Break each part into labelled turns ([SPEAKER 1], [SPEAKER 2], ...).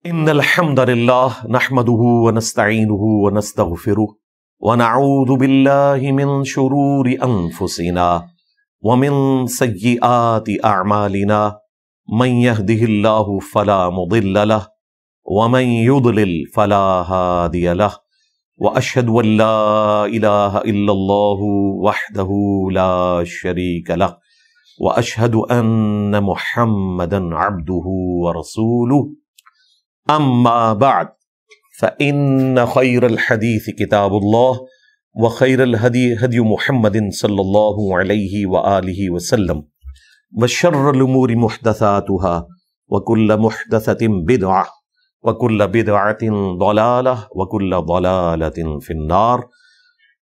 [SPEAKER 1] ان الحمد للہ نحمده ونستعینه ونستغفره ونعوذ باللہ من شرور انفسنا ومن سیئات اعمالنا من يهده اللہ فلا مضل له ومن يضلل فلا هادی له واشهد ان لا الہ الا اللہ وحدہ لا شریک له واشهد ان محمدا عبدہ ورسولہ اما بعد فإن خير الحديث كتاب الله وخير الهدي هدي محمد صلى الله عليه وآله وسلم وشر الأمور محدثاتها وكل محدثة بدعة وكل بدعة ضلالة وكل ضلالة في النار.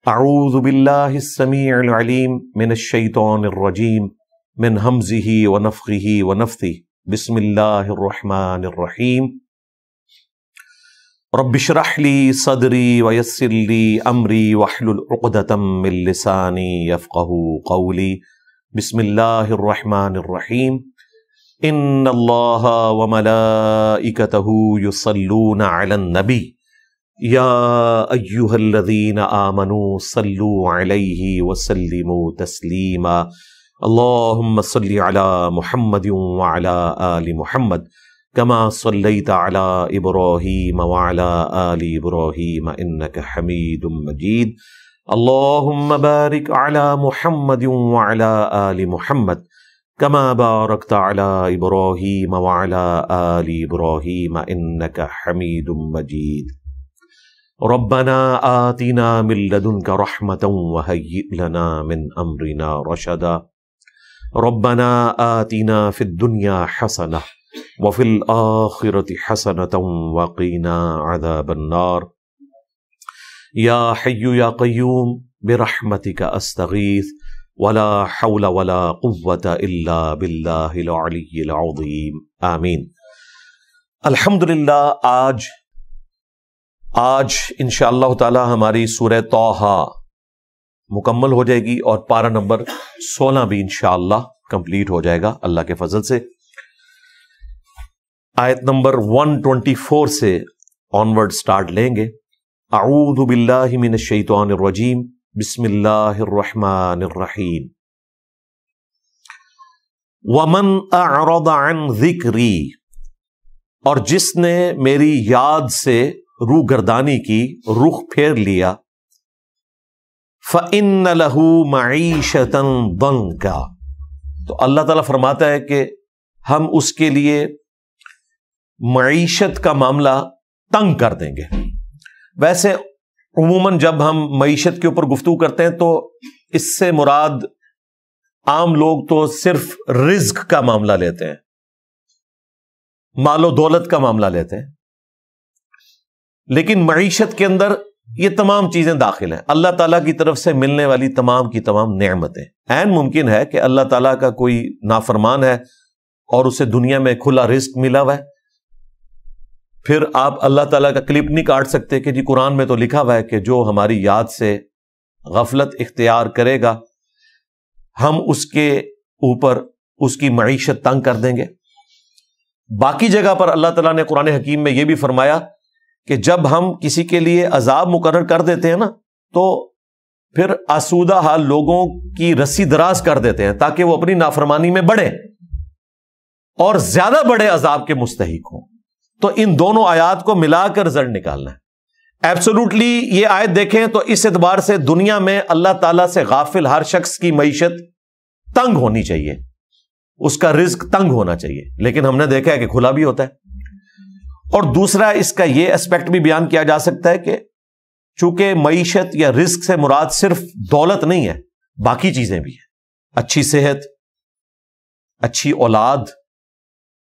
[SPEAKER 1] أعوذ بالله السميع العليم من الشيطان الرجيم من همزه ونفخه ونفثه. بسم الله الرحمن الرحيم. رب اشرح لي صدري ويسر لي امري واحلل عقدة من لساني يفقهوا قولي. بسم الله الرحمن الرحيم. ان الله وملائكته يصلون على النبي يا ايها الذين آمنوا صلوا عليه وسلموا تسليما. اللهم صل على محمد وعلى آل محمد كما صليت على إبراهيم وعلى آل إبراهيم إنك حميد مجيد. اللهم بارك على محمد وعلى آل محمد كما باركت على إبراهيم وعلى آل إبراهيم إنك حميد مجيد. ربنا آتنا من لدنك رحمة وهيئ لنا من أمرنا رشدا. ربنا آتنا في الدنيا حسنة وفي الآخرة حسنة وقنا عذاب النار. يا حي يا قيوم برحمتك أستغيث ولا حول ولا قوة إلا بالله العلي العظيم. آمین. الحمدللہ آج انشاءاللہ تعالی ہماری سورہ طٰہٰ مکمل ہو جائے گی اور پارہ نمبر 16 بھی انشاءاللہ کمپلیٹ ہو جائے گا اللہ کے فضل سے. آیت نمبر 124 سے آنورڈ سٹارٹ لیں گے. اعوذ باللہ من الشیطان الرجیم بسم اللہ الرحمن الرحیم. ومن اعرض عن ذکری، اور جس نے میری یاد سے روگردانی کی، رخ پھیر لیا، فإن له معیشة ضنکا، تو اللہ تعالیٰ فرماتا ہے کہ ہم اس کے لیے معیشت کا معاملہ تنگ کر دیں گے. ویسے عموماً جب ہم معیشت کے اوپر گفتگو کرتے ہیں تو اس سے مراد عام لوگ تو صرف رزق کا معاملہ لیتے ہیں، مال و دولت کا معاملہ لیتے ہیں، لیکن معیشت کے اندر یہ تمام چیزیں داخل ہیں. اللہ تعالیٰ کی طرف سے ملنے والی تمام کی تمام نعمتیں. عین ممکن ہے کہ اللہ تعالیٰ کا کوئی نافرمان ہے اور اسے دنیا میں کھلا رزق ملا ہوا ہے، پھر آپ اللہ تعالیٰ کا کلپ نہیں کاٹ سکتے کہ جی قرآن میں تو لکھا ہوا ہے کہ جو ہماری یاد سے غفلت اختیار کرے گا ہم اس کے اوپر اس کی معیشت تنگ کر دیں گے. باقی جگہ پر اللہ تعالیٰ نے قرآن حکیم میں یہ بھی فرمایا کہ جب ہم کسی کے لیے عذاب مقرر کر دیتے ہیں نا تو پھر آسودہ حال لوگوں کی رسی دراز کر دیتے ہیں تاکہ وہ اپنی نافرمانی میں بڑھیں اور زیادہ بڑے عذاب کے مستحق ہوں. تو ان دونوں آیات کو ملا کر رزلٹ نکالنا ہے. ایبسولوٹلی یہ آیت دیکھیں تو اس اعتبار سے دنیا میں اللہ تعالیٰ سے غافل ہر شخص کی معیشت تنگ ہونی چاہیے، اس کا رزق تنگ ہونا چاہیے، لیکن ہم نے دیکھا ہے کہ کھلا بھی ہوتا ہے. اور دوسرا اس کا یہ اسپیکٹ بھی بیان کیا جا سکتا ہے کہ چونکہ معیشت یا رزق سے مراد صرف دولت نہیں ہے، باقی چیزیں بھی ہیں. اچھی صحت، اچھی اولاد،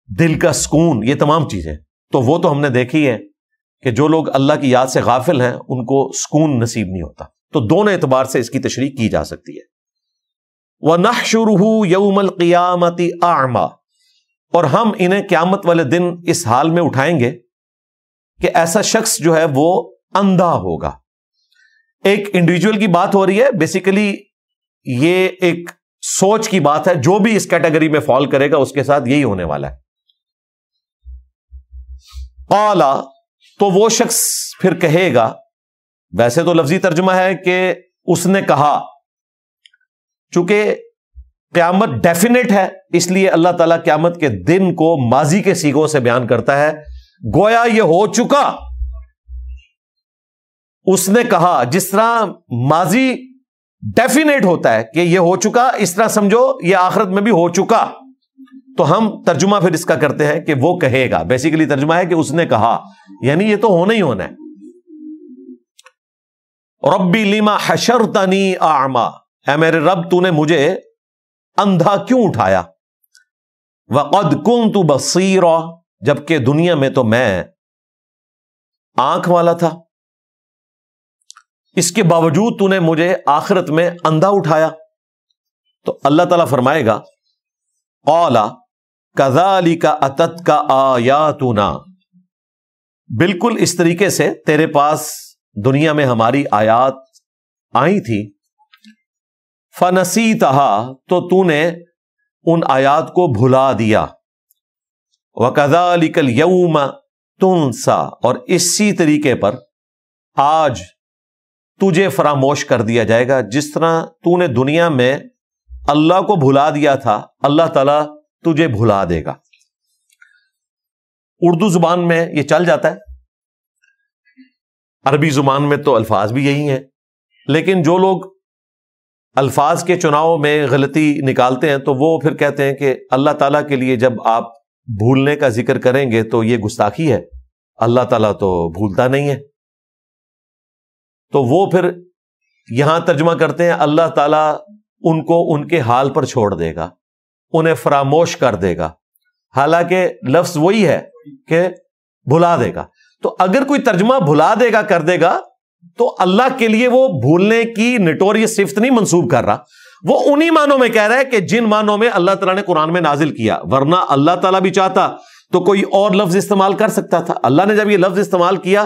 [SPEAKER 1] دل کا سکون، یہ تمام چیزیں تو وہ تو ہم نے دیکھی ہے کہ جو لوگ اللہ کی یاد سے غافل ہیں ان کو سکون نصیب نہیں ہوتا. تو دونوں اعتبار سے اس کی تشریح کی جا سکتی ہے. وَنَحْشُرُهُ يَوْمَ الْقِيَامَةِ أَعْمَى، اور ہم انہیں قیامت والے دن اس حال میں اٹھائیں گے کہ ایسا شخص جو ہے وہ اندھا ہوگا. ایک انڈیویجول کی بات ہو رہی ہے، بیسیکلی یہ ایک سوچ کی بات ہے، جو بھی اس کیٹیگری میں فال کرے گا اس کے ساتھ یہی ہونے والا ہے. قالا، تو وہ شخص پھر کہے گا، ویسے تو لفظی ترجمہ ہے کہ اس نے کہا، چونکہ قیامت ڈیفینیٹ ہے اس لیے اللہ تعالیٰ قیامت کے دن کو ماضی کے صیغوں سے بیان کرتا ہے، گویا یہ ہو چکا۔ اس نے کہا، جس طرح ماضی ڈیفینیٹ ہوتا ہے کہ یہ ہو چکا، اس طرح سمجھو یہ آخرت میں بھی ہو چکا۔ تو ہم ترجمہ پھر اس کا کرتے ہیں کہ وہ کہے گا، بیسیکلی ترجمہ ہے کہ اس نے کہا، یعنی یہ تو ہونا ہی ہونا ہے۔ ربی لما حشرتنی اعمی، اے میرے رب تو نے مجھے اندھا کیوں اٹھایا، وقد کنت بصیرا، جبکہ دنیا میں تو میں آنکھ والا تھا، اس کے باوجود تو نے مجھے آخرت میں اندھا اٹھایا۔ تو اللہ تعالیٰ فرمائے گا، قال کذالک اتتک آیاتنا، بالکل اس طریقے سے تیرے پاس دنیا میں ہماری آیات آئی تھی، فنسیتہا، تو نے ان آیات کو بھلا دیا، وکذالک الیوم تنسا، اور اسی طریقے پر آج تجھے فراموش کر دیا جائے گا۔ جس طرح تو نے دنیا میں اللہ کو بھلا دیا تھا، اللہ تعالیٰ تجھے بھلا دے گا۔ اردو زبان میں یہ چل جاتا ہے، عربی زبان میں تو الفاظ بھی یہی ہیں، لیکن جو لوگ الفاظ کے چناؤ میں غلطی نکالتے ہیں تو وہ پھر کہتے ہیں کہ اللہ تعالیٰ کے لیے جب آپ بھولنے کا ذکر کریں گے تو یہ گستاخی ہے، اللہ تعالیٰ تو بھولتا نہیں ہے۔ تو وہ پھر یہاں ترجمہ کرتے ہیں اللہ تعالیٰ ان کو ان کے حال پر چھوڑ دے گا، انہیں فراموش کر دے گا، حالانکہ لفظ وہی ہے کہ بھلا دے گا۔ تو اگر کوئی ترجمہ بھلا دے گا کر دے گا تو اللہ کے لیے وہ بھولنے کی نٹوریس صفت نہیں منسوب کر رہا، وہ انہی معنوں میں کہہ رہا ہے کہ جن معنوں میں اللہ تعالیٰ نے قرآن میں نازل کیا، ورنہ اللہ تعالیٰ بھی چاہتا تو کوئی اور لفظ استعمال کر سکتا تھا۔ اللہ نے جب یہ لفظ استعمال کیا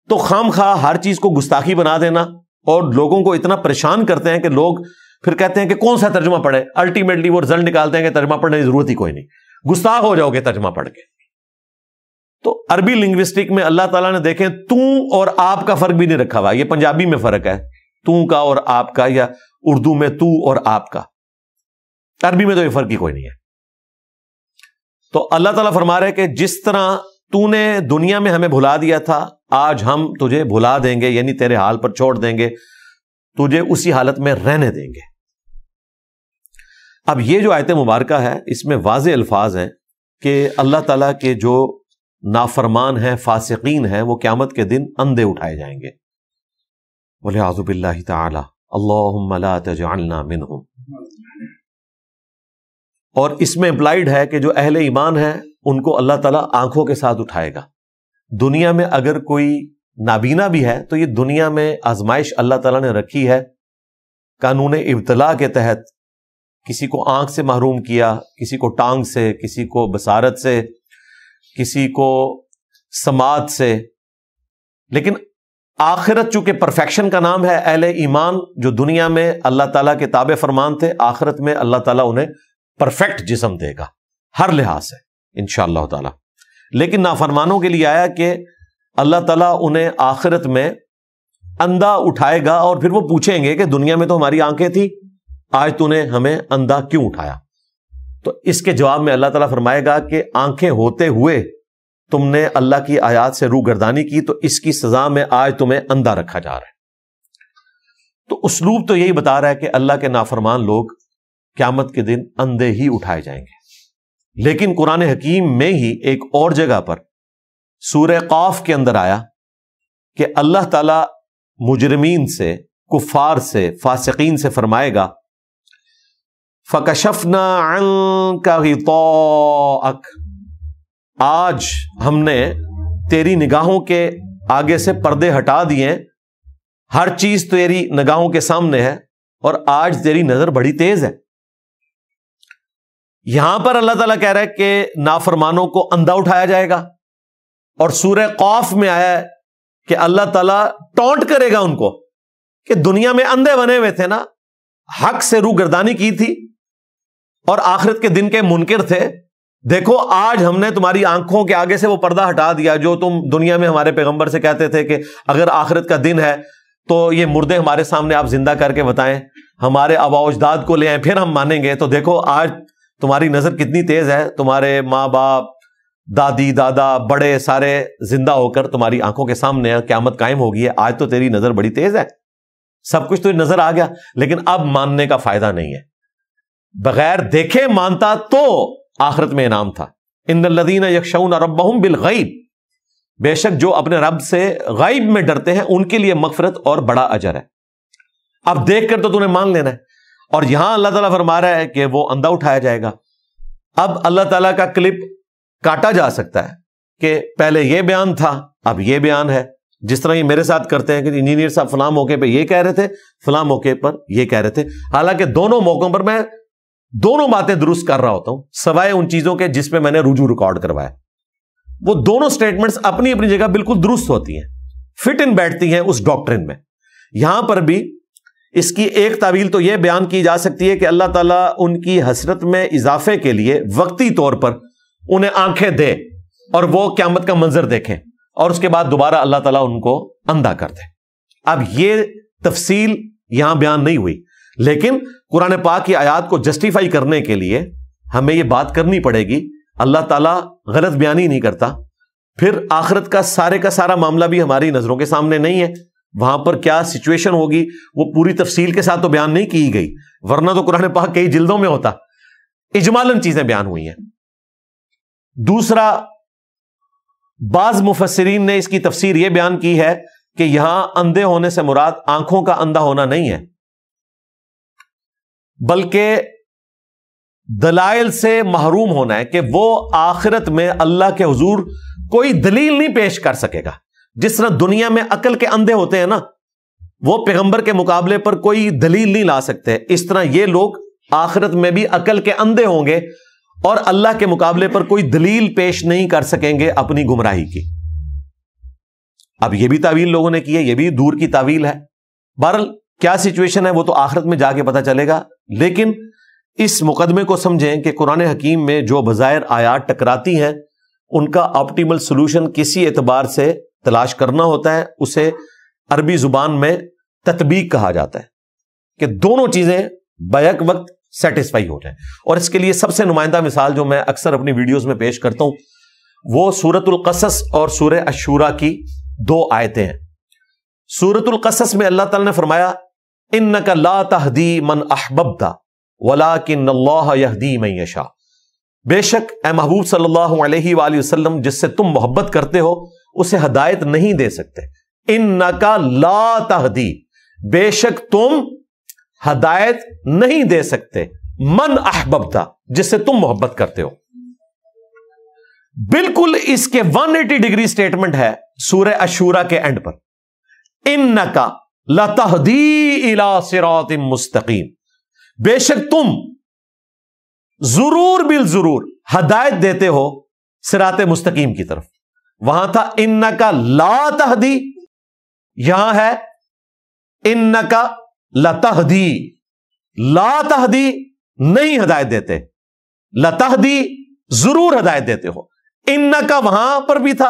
[SPEAKER 1] تو خام خواہ ہر چیز کو گستاخی بنا دینا، اور لوگوں کو اتنا پریشان کرتے ہیں کہ لوگ پھر کہتے ہیں کہ کون سا ترجمہ پڑھے، الٹیمیٹلی وہ رزلٹ نکالتے ہیں کہ ترجمہ پڑھنے کی ضرورت ہی کوئی نہیں، گستاخ ہو جاؤ گے ترجمہ پڑھ کے۔ تو عربی لنگوسٹک میں اللہ تعالیٰ نے دیکھیں تو اور آپ کا فرق بھی نہیں رکھا ہوا، یہ پنجابی میں فرق ہے تو کا اور آپ کا، یا اردو میں تو اور آپ کا، عربی میں تو یہ فرق ہی کوئی نہیں ہے۔ تو اللہ تعالیٰ فرما رہے کہ جس طرح تو نے دنیا میں ہمیں بھلا دیا تھا، آج ہم تجھے بھلا دیں گے، یعنی تیرے حال پر چھوڑ دیں گے، تجھے اسی حالت میں رہنے دیں گے۔ اب یہ جو آیت مبارکہ ہے اس میں واضح الفاظ ہیں کہ اللہ تعالیٰ کے جو نافرمان ہیں، فاسقین ہیں، وہ قیامت کے دن اندھے اٹھائے جائیں گے، وَلِعَاذُ بِاللَّهِ تَعَالَى اللَّهُمَّ لَا تَجْعَلْنَا مِنْهُمْ۔ اور اس میں امپلائیڈ ہے کہ جو اہل ایمان ہیں ان کو اللہ تعالیٰ آنکھوں کے ساتھ اٹھائے گا۔ دنیا میں اگر کوئی نابینا بھی ہے تو یہ دنیا میں آزمائش اللہ تعالیٰ نے رکھی ہے، قانون ابتلا کے تحت کسی کو آنکھ سے محروم کیا، کسی کو ٹانگ سے، کسی کو بصارت سے، کسی کو سماعت سے، لیکن آخرت چونکہ پرفیکشن کا نام ہے، اہل ایمان جو دنیا میں اللہ تعالیٰ کے تابع فرمان تھے، آخرت میں اللہ تعالیٰ انہیں پرفیکٹ جسم دے گا ہر لحاظ سے انشاءاللہ تعالیٰ۔ لیکن نافرمانوں کے لیے آیا کہ اللہ تعالیٰ انہیں آخرت میں اندھا اٹھائے گا، اور پھر وہ پوچھیں گے کہ دنیا میں تو ہماری آنکھیں تھی، آج تو نے ہمیں اندھا کیوں اٹھایا؟ تو اس کے جواب میں اللہ تعالیٰ فرمائے گا کہ آنکھیں ہوتے ہوئے تم نے اللہ کی آیات سے روگردانی کی، تو اس کی سزا میں آج تمہیں اندھا رکھا جا رہا ہے۔ تو اسلوب تو یہی بتا رہا ہے کہ اللہ کے نافرمان لوگ قیامت کے دن اندھے ہی اٹھائے جائیں گے۔ لیکن قرآن حکیم میں ہی ایک اور جگہ پر سورہ قاف کے اندر آیا کہ اللہ تعالیٰ مجرمین سے، کفار سے، فاسقین سے فرمائے گا فَكَشَفْنَا عَنْكَ غِطَاءَكَ، آج ہم نے تیری نگاہوں کے آگے سے پردے ہٹا دیے، ہر چیز تیری نگاہوں کے سامنے ہے، اور آج تیری نظر بڑی تیز ہے۔ یہاں پر اللہ تعالیٰ کہہ رہا ہے کہ نافرمانوں کو اندھا اٹھایا جائے گا، اور سورہ قاف میں آیا ہے کہ اللہ تعالیٰ ٹونٹ کرے گا ان کو کہ دنیا میں اندھے بنے ہوئے تھے نا، حق سے روگردانی کی تھی اور آخرت کے دن کے منکر تھے، دیکھو آج ہم نے تمہاری آنکھوں کے آگے سے وہ پردہ ہٹا دیا جو تم دنیا میں ہمارے پیغمبر سے کہتے تھے کہ اگر آخرت کا دن ہے تو یہ مردے ہمارے سامنے آپ زندہ کر کے بتائیں، ہمارے آباء و اجداد کو لے آئیں پھر ہم مانیں گے۔ تو دیکھو آج تمہاری نظر کتنی تیز ہے، تمہارے ماں باپ، دادی دادا، بڑے سارے زندہ ہو کر تمہاری آنکھوں کے سامنے قیامت قائم ہوگی ہے۔ آج تو تیری نظر بڑی تیز ہے، سب کچھ تو نظر آ گیا، لیکن اب ماننے کا فائدہ نہیں ہے۔ بغیر دیکھے مانتا تو آخرت میں انعام تھا۔ ان الذین یخشون ربہم بالغیب، بے شک جو اپنے رب سے غیب میں ڈرتے ہیں ان کے لیے مغفرت اور بڑا اجر ہے۔ اب دیکھ کر تو نے مان لینا ہے، اور یہاں اللہ تعالیٰ فرما رہا ہے کہ وہ اندھا اٹھایا جائے گا۔ اب اللہ تعالیٰ کا کلپ کاٹا جا سکتا ہے کہ پہلے یہ بیان تھا اب یہ بیان ہے، جس طرح یہ میرے ساتھ کرتے ہیں کہ انجینئر صاحب فلاں موقع پہ یہ کہہ رہے تھے، فلاں موقع پر یہ کہہ رہے تھے، حالانکہ دونوں موقعوں پر میں دونوں باتیں درست کر رہا ہوتا ہوں سوائے ان چیزوں کے جس پہ میں نے رجوع ریکارڈ کروایا۔ وہ دونوں سٹیٹمنٹس اپنی اپنی جگہ بالکل درست ہوتی ہیں، فٹ ان بیٹھتی ہیں اس ڈاکٹرن میں۔ یہاں پر بھی اس کی ایک تعویل تو یہ بیان کی جا سکتی ہے کہ اللہ تعالیٰ ان کی حسرت میں اضافے کے لیے وقتی طور پر انہیں آنکھیں دے اور وہ قیامت کا منظر دیکھیں، اور اس کے بعد دوبارہ اللہ تعالیٰ ان کو اندھا کر دے۔ اب یہ تفصیل یہاں بیان نہیں ہوئی، لیکن قرآن پاک کی آیات کو جسٹیفائی کرنے کے لیے ہمیں یہ بات کرنی پڑے گی۔ اللہ تعالیٰ غلط بیانی نہیں کرتا، پھر آخرت کا سارا معاملہ بھی ہماری نظروں کے سامنے نہیں ہے، وہاں پر کیا سچویشن ہوگی وہ پوری تفصیل کے ساتھ تو بیان نہیں کی گئی، ورنہ تو قرآن پاک کئی جلدوں میں ہوتا۔ اجمالاً چیزیں بیان ہوئی ہیں۔ دوسرا، بعض مفسرین نے اس کی تفسیر یہ بیان کی ہے کہ یہاں اندھے ہونے سے مراد آنکھوں کا اندھا ہونا نہیں ہے، بلکہ دلائل سے محروم ہونا ہے، کہ وہ آخرت میں اللہ کے حضور کوئی دلیل نہیں پیش کر سکے گا۔ جس طرح دنیا میں عقل کے اندھے ہوتے ہیں نا، وہ پیغمبر کے مقابلے پر کوئی دلیل نہیں لا سکتے، اس طرح یہ لوگ آخرت میں بھی عقل کے اندھے ہوں گے اور اللہ کے مقابلے پر کوئی دلیل پیش نہیں کر سکیں گے اپنی گمراہی کی۔ اب یہ بھی تعویل لوگوں نے کی ہے، یہ بھی دور کی تعویل ہے۔ بہرحال کیا سچویشن ہے وہ تو آخرت میں جا کے پتہ چلے گا، لیکن اس مقدمے کو سمجھیں کہ قرآن حکیم میں جو بظاہر آیات ٹکراتی ہیں ان کا آپٹیمل سولوشن کسی اعتبار سے تلاش کرنا ہوتا ہے، اسے عربی زبان میں تطبیق کہا جاتا ہے، کہ دونوں چیزیں بیک وقت سیٹسفائی ہو جائیں۔ اور اس کے لیے سب سے نمائندہ مثال جو میں اکثر اپنی ویڈیوز میں پیش کرتا ہوں وہ سورۃ القصص اور سورہ الشورى کی 2 آیتیں ہیں۔ سورۃ القصص میں اللہ تعالیٰ نے فرمایا اِنَّكَ لَا تَهْدِي مَنْ أَحْبَبْتَ وَلَكِنَّ اللَّهَ يَهْدِي مَن يَشَاءُ، بے شک اے محبوب صلی اللہ علیہ وآلہ وسلم جس سے تم محبت کرتے ہو اسے ہدایت نہیں دے سکتے۔ اِنَّكَ لَا تَهْدِي، بے شک تم ہدایت نہیں دے سکتے، من احببتا، جس سے تم محبت کرتے ہو۔ بالکل اس کے 180 ڈگری سٹیٹمنٹ ہے سورہ الشورى کے اینڈ پر، اِنَّكَ لَتَهْدِي إِلَى صِرَاطٍ مُسْتَقِيمٍ، بے شک تم ضرور بالضرور ہدایت دیتے ہو صراط مستقیم کی طرف۔ وہاں تھا اِنَّكَ لَا تَهْدِي، یہاں ہے اِنَّكَ لَتَهْدِي، لا تہدی نہیں ہدایت دیتے، لتہدی ضرور ہدایت دیتے ہو۔ انکا وہاں پر بھی تھا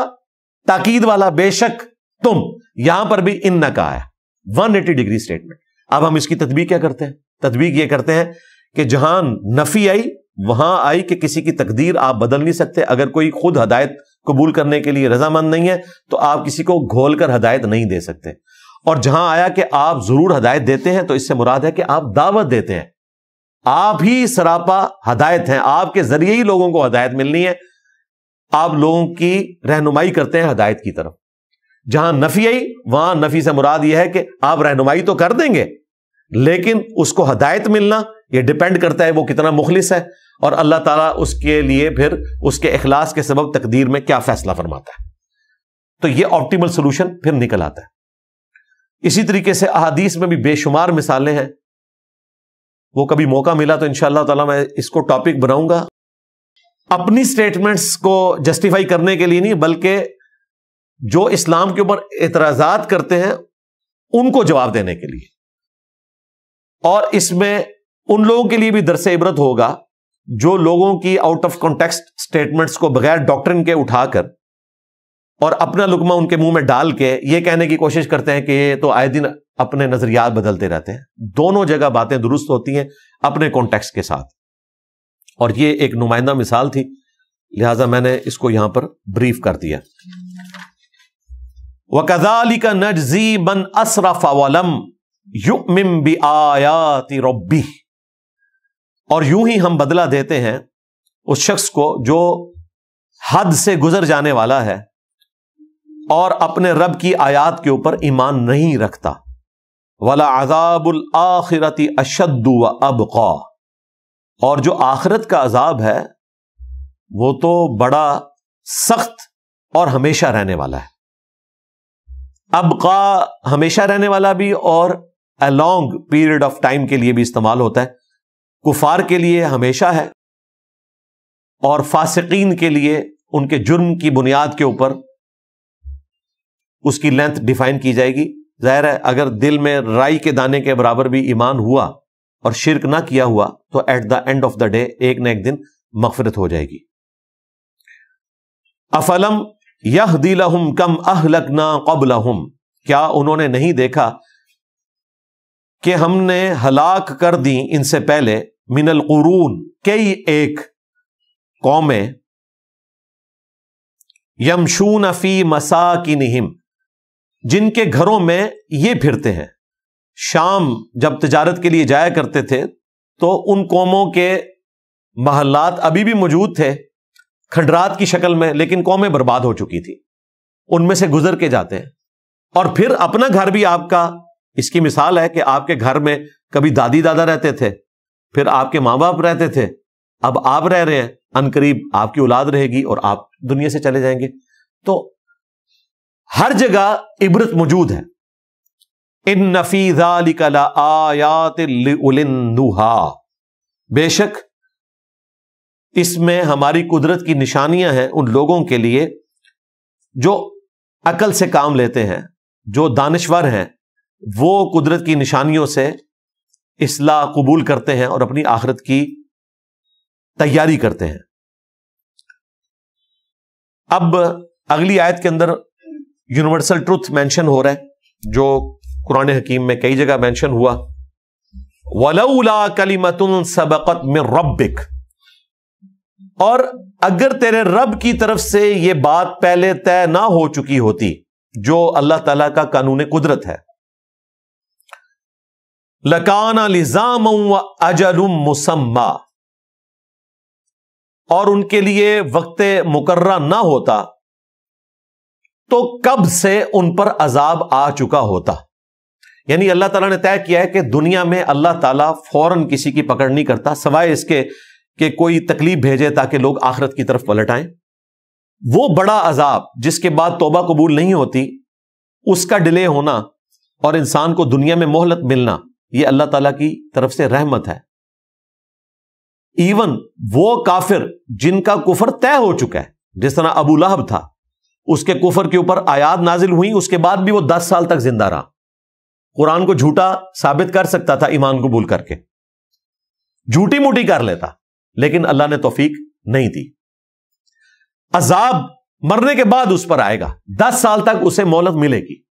[SPEAKER 1] تاکید والا، بے شک تم، یہاں پر بھی انکا آیا، 180 ڈگری سٹیٹمنٹ۔ اب ہم اس کی تطبیق کیا کرتے ہیں؟ تطبیق یہ کرتے ہیں کہ جہاں نفی آئی وہاں آئی کہ کسی کی تقدیر آپ بدل نہیں سکتے، اگر کوئی خود ہدایت قبول کرنے کے لیے رضامند نہیں ہے تو آپ کسی کو گھول کر ہدایت نہیں دے سکتے۔ اور جہاں آیا کہ آپ ضرور ہدایت دیتے ہیں تو اس سے مراد ہے کہ آپ دعوت دیتے ہیں، آپ ہی سراپا ہدایت ہیں، آپ کے ذریعے ہی لوگوں کو ہدایت ملنی ہے، آپ لوگوں کی رہنمائی کرتے ہیں ہدایت کی طرف۔ جہاں نفی آئی وہاں نفی سے مراد یہ ہے کہ آپ رہنمائی تو کر دیں گے لیکن اس کو ہدایت ملنا یہ ڈیپینڈ کرتا ہے وہ کتنا مخلص ہے، اور اللہ تعالیٰ اس کے لیے پھر اس کے اخلاص کے سبب تقدیر میں کیا فیصلہ فرماتا ہے، تو یہ آپٹیمل سولوشن پھر نکل آتا ہے۔ اسی طریقے سے احادیث میں بھی بے شمار مثالیں ہیں، وہ کبھی موقع ملا تو انشاءاللہ تعالیٰ میں اس کو ٹاپک بناؤں گا، اپنی سٹیٹمنٹس کو جسٹیفائی کرنے کے لیے نہیں بلکہ جو اسلام کے اوپر اعتراضات کرتے ہیں ان کو جواب دینے کے لیے۔ اور اس میں ان لوگوں کے لیے بھی درس عبرت ہوگا جو لوگوں کی آؤٹ آف کانٹیکسٹ سٹیٹمنٹس کو بغیر ڈاکٹرن کے اٹھا کر اور اپنا لقمہ ان کے منہ میں ڈال کے یہ کہنے کی کوشش کرتے ہیں کہ یہ تو آئے دن اپنے نظریات بدلتے رہتے ہیں. دونوں جگہ باتیں درست ہوتی ہیں اپنے کانٹیکسٹ کے ساتھ, اور یہ ایک نمائندہ مثال تھی, لہذا میں نے اس کو یہاں پر بریف کر دیا. وَكَذَلِكَ نَجْزِي مَنْ أَسْرَفَ وَلَمْ يُؤْمِن بِآيَاتِ رَبِّهِ, اور یوں ہی ہم بدلہ دیتے ہیں اس شخص کو جو حد سے گزر جانے والا ہے اور اپنے رب کی آیات کے اوپر ایمان نہیں رکھتا. وَلَعَذَابُ الْآخِرَةِ أَشَدُّ وَأَبْقَىٰ, اور جو آخرت کا عذاب ہے وہ تو بڑا سخت اور ہمیشہ رہنے والا ہے. ابقا ہمیشہ رہنے والا بھی اور a long period of time کے لیے بھی استعمال ہوتا ہے. کفار کے لیے ہمیشہ ہے اور فاسقین کے لیے ان کے جرم کی بنیاد کے اوپر اس کی لینتھ ڈیفائن کی جائے گی. ظاہر ہے اگر دل میں رائی کے دانے کے برابر بھی ایمان ہوا اور شرک نہ کیا ہوا تو at the end of the day ایک نہ ایک دن مغفرت ہو جائے گی. افلم یہدی لہم کم اہلکنا قبلہم, کیا انہوں نے نہیں دیکھا کہ ہم نے ہلاک کر دی ان سے پہلے من القرون کئی ایک قومیں, یمشون فی مساکنہم جن کے گھروں میں یہ پھرتے ہیں. شام جب تجارت کے لیے جایا کرتے تھے تو ان قوموں کے محلات ابھی بھی موجود تھے کھنڈرات کی شکل میں, لیکن قومیں برباد ہو چکی تھی. ان میں سے گزر کے جاتے ہیں. اور پھر اپنا گھر بھی آپ کا اس کی مثال ہے کہ آپ کے گھر میں کبھی دادی دادا رہتے تھے, پھر آپ کے ماں باپ رہتے تھے, اب آپ رہ رہے ہیں, عنقریب آپ کی اولاد رہے گی اور آپ دنیا سے چلے جائیں گے. تو ہر جگہ عبرت موجود ہے. ان فی ذلک لآیات لأولی النہی, بے شک اس میں ہماری قدرت کی نشانیاں ہیں ان لوگوں کے لیے جو عقل سے کام لیتے ہیں, جو دانشور ہیں, وہ قدرت کی نشانیوں سے اصلاح قبول کرتے ہیں اور اپنی آخرت کی تیاری کرتے ہیں. اب اگلی آیت کے اندر یونیورسل ٹروتھ مینشن ہو رہا ہے جو قرآن حکیم میں کئی جگہ مینشن ہوا. وَلَوْلَا كَلِمَةٌ سَبَقَتْ مِن رَبِّكَ, اور اگر تیرے رب کی طرف سے یہ بات پہلے طے نہ ہو چکی ہوتی جو اللہ تعالیٰ کا قانون قدرت ہے, لَكَانَ لِزَامًا وَأَجَلٌ مُّسَمًّى, اور ان کے لیے وقت مقررہ نہ ہوتا تو کب سے ان پر عذاب آ چکا ہوتا. یعنی اللہ تعالیٰ نے طے کیا ہے کہ دنیا میں اللہ تعالیٰ فوراً کسی کی پکڑ نہیں کرتا سوائے اس کے کہ کوئی تکلیف بھیجے تاکہ لوگ آخرت کی طرف پلٹ آئیں. وہ بڑا عذاب جس کے بعد توبہ قبول نہیں ہوتی, اس کا ڈیلے ہونا اور انسان کو دنیا میں مہلت ملنا, یہ اللہ تعالیٰ کی طرف سے رحمت ہے. ایون وہ کافر جن کا کفر طے ہو چکا ہے, جس طرح ابو لہب تھا, اس کے کفر کے اوپر آیات نازل ہوئی, اس کے بعد بھی وہ 10 سال تک زندہ رہا. قرآن کو جھوٹا ثابت کر سکتا تھا ایمان قبول کر کے, جھوٹی موٹی کر لیتا, لیکن اللہ نے توفیق نہیں دی. عذاب مرنے کے بعد اس پر آئے گا, 10 سال تک اسے مہلت ملے گی.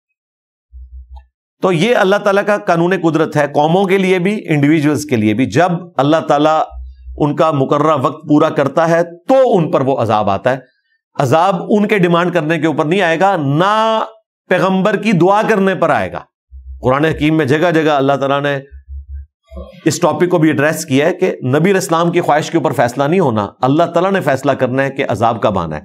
[SPEAKER 1] تو یہ اللہ تعالیٰ کا قانون قدرت ہے, قوموں کے لیے بھی انڈیویجولز کے لیے بھی. جب اللہ تعالیٰ ان کا مقررہ وقت پورا کرتا ہے تو ان پر وہ عذاب آتا ہے. عذاب ان کے ڈیمانڈ کرنے کے اوپر نہیں آئے گا, نہ پیغمبر کی دعا کرنے پر آئے گا. قرآن حکیم میں جگہ جگہ اللہ تعالیٰ نے اس ٹاپک کو بھی ایڈریس کیا ہے کہ نبی علیہ السلام کی خواہش کے اوپر فیصلہ نہیں ہونا, اللہ تعالیٰ نے فیصلہ کرنا ہے کہ عذاب کب آنا ہے.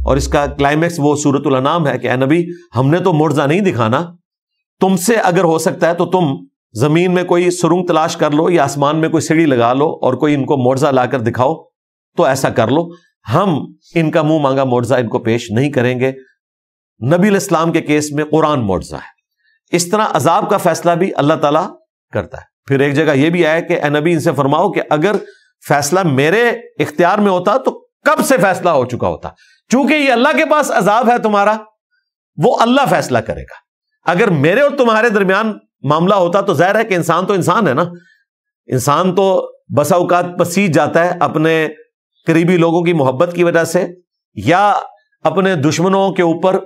[SPEAKER 1] اور اس کا کلائمیکس وہ سورۃ الانعام ہے کہ اے نبی, ہم نے تو معجزہ نہیں دکھانا, تم سے اگر ہو سکتا ہے تو تم زمین میں کوئی سرنگ تلاش کر لو یا آسمان میں کوئی سیڑھی لگا لو اور کوئی ان کو معجزہ لا کر دکھاؤ, تو ایسا کر لو. ہم ان کا منہ مانگا معجزہ ان کو پیش نہیں کریں گے. نبی علیہ السلام کے کیس میں قرآن معجزہ ہے. اس طرح عذاب کا فیصلہ بھی اللہ تعالیٰ کرتا ہے. پھر ایک جگہ یہ بھی آیا کہ اے نبی ان سے فرماؤ کہ اگر فیصلہ میرے اختیار میں ہوتا تو کب سے فیصلہ ہو چکا ہوتا. چونکہ یہ اللہ کے پاس عذاب ہے تمہارا, وہ اللہ فیصلہ کرے گا. اگر میرے اور تمہارے درمیان معاملہ ہوتا تو ظاہر ہے کہ انسان تو انسان ہے نا, انسان تو بسا اوقات پسیج جاتا ہے اپنے قریبی لوگوں کی محبت کی وجہ سے، یا اپنے دشمنوں کے اوپر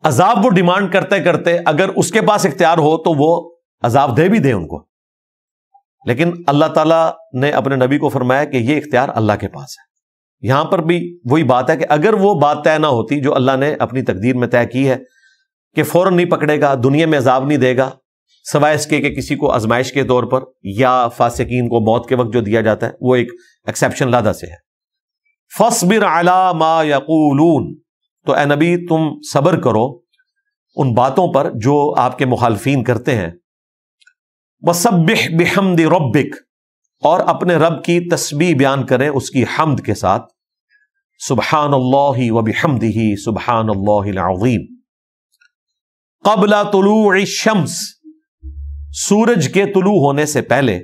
[SPEAKER 1] عذاب وہ ڈیمانڈ کرتے کرتے اگر اس کے پاس اختیار ہو تو وہ عذاب دے بھی دے ان کو، لیکن اللہ تعالیٰ نے اپنے نبی کو فرمایا کہ یہ اختیار اللہ کے پاس ہے۔ یہاں پر بھی وہی بات ہے کہ اگر وہ بات طے نہ ہوتی جو اللہ نے اپنی تقدیر میں طے کی ہے کہ فوراً نہیں پکڑے گا، دنیا میں عذاب نہیں دے گا سوائے اس کے کہ کسی کو آزمائش کے طور پر یا فاسقین کو موت کے وقت جو دیا جاتا ہے وہ ایک ایکسیپشن لادہ سے ہے۔ فَاصْبِرْ عَلَى مَا يَقُولُونَ، تو اے نبی تم صبر کرو ان باتوں پر جو آپ کے مخالفین کرتے ہیں۔ وَسَبِّحْ بِحَمْدِ رَبِّكَ، اور اپنے رب کی تسبیح بیان کریں اس کی حمد کے ساتھ۔ سبحان اللہ وبحمدہ سبحان اللہ العظیم۔ قبل طلوع الشمس، سورج کے طلوع ہونے سے پہلے،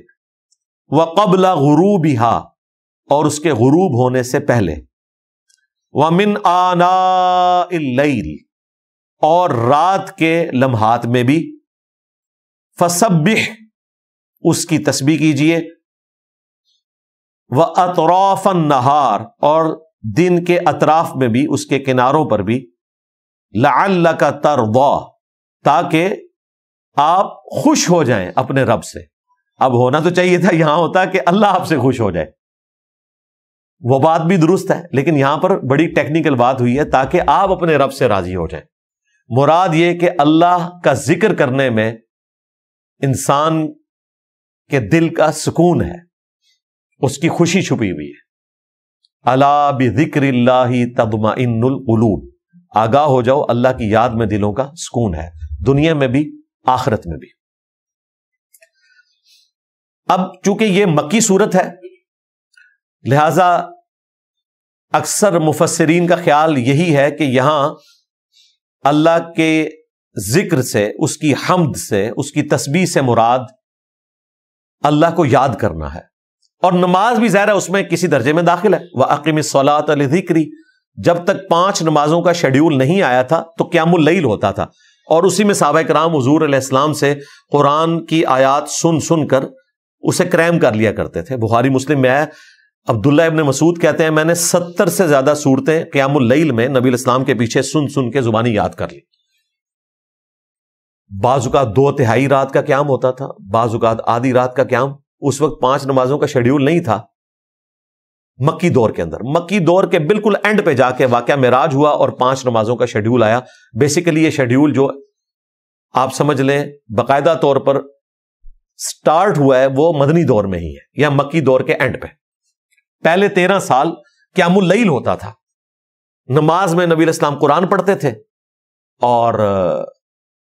[SPEAKER 1] وقبل غروبها، اور اس کے غروب ہونے سے پہلے، ومن آناء اللیل، اور رات کے لمحات میں بھی، فسبح، اس کی تسبیح کیجئے، وَأَطْرَافَ النَّهَارِ، اور دن کے اطراف میں بھی، اس کے کناروں پر بھی، لَعَلَّكَ تَرْضَىٰ، تاکہ آپ خوش ہو جائیں اپنے رب سے۔ اب ہونا تو چاہیے تھا یہاں ہوتا کہ اللہ آپ سے خوش ہو جائے، وہ بات بھی درست ہے، لیکن یہاں پر بڑی ٹیکنیکل بات ہوئی ہے تاکہ آپ اپنے رب سے راضی ہو جائیں۔ مراد یہ کہ اللہ کا ذکر کرنے میں انسان کے دل کا سکون ہے، اس کی خوشی چھپی ہوئی ہے۔ الا بذکر اللہ تطمئن القلوب، آگاہ ہو جاؤ اللہ کی یاد میں دلوں کا سکون ہے، دنیا میں بھی آخرت میں بھی۔ اب چونکہ یہ مکی صورت ہے لہذا اکثر مفسرین کا خیال یہی ہے کہ یہاں اللہ کے ذکر سے، اس کی حمد سے، اس کی تسبیح سے مراد اللہ کو یاد کرنا ہے، اور نماز بھی ظاہر ہے اس میں کسی درجے میں داخل ہے۔ وَأَقِمِ الصَّلَاةَ لِذِكْرِي، جب تک 5 نمازوں کا شیڈیول نہیں آیا تھا تو قیام اللیل ہوتا تھا، اور اسی میں صحابہ کرام حضور علیہ السلام سے قرآن کی آیات سن سن کر اسے کریم کر لیا کرتے تھے۔ بخاری مسلم میں ہے، عبداللہ ابن مسعود کہتے ہیں میں نے 70 سے زیادہ صورتیں قیام اللیل میں نبی الاسلام کے پیچھے سن سن کے زبانی یاد کر لی۔ بعض اوقات 2/3 رات کا قیام ہوتا تھا، بعض اوقات آدھی رات کا قیام۔ اس وقت 5 نمازوں کا شیڈیول نہیں تھا مکی دور کے اندر۔ مکی دور کے بالکل اینڈ پہ جا کے واقعہ معراج ہوا اور 5 نمازوں کا شیڈیول آیا۔ بیسیکلی یہ شیڈیول جو آپ سمجھ لیں باقاعدہ طور پر سٹارٹ ہوا ہے وہ مدنی دور میں ہی ہے، یا مکی دور کے اینڈ پہ۔ پہلے 13 سال قیام اللیل ہوتا تھا، نماز میں نبی علیہ السلام قرآن پڑھتے تھے اور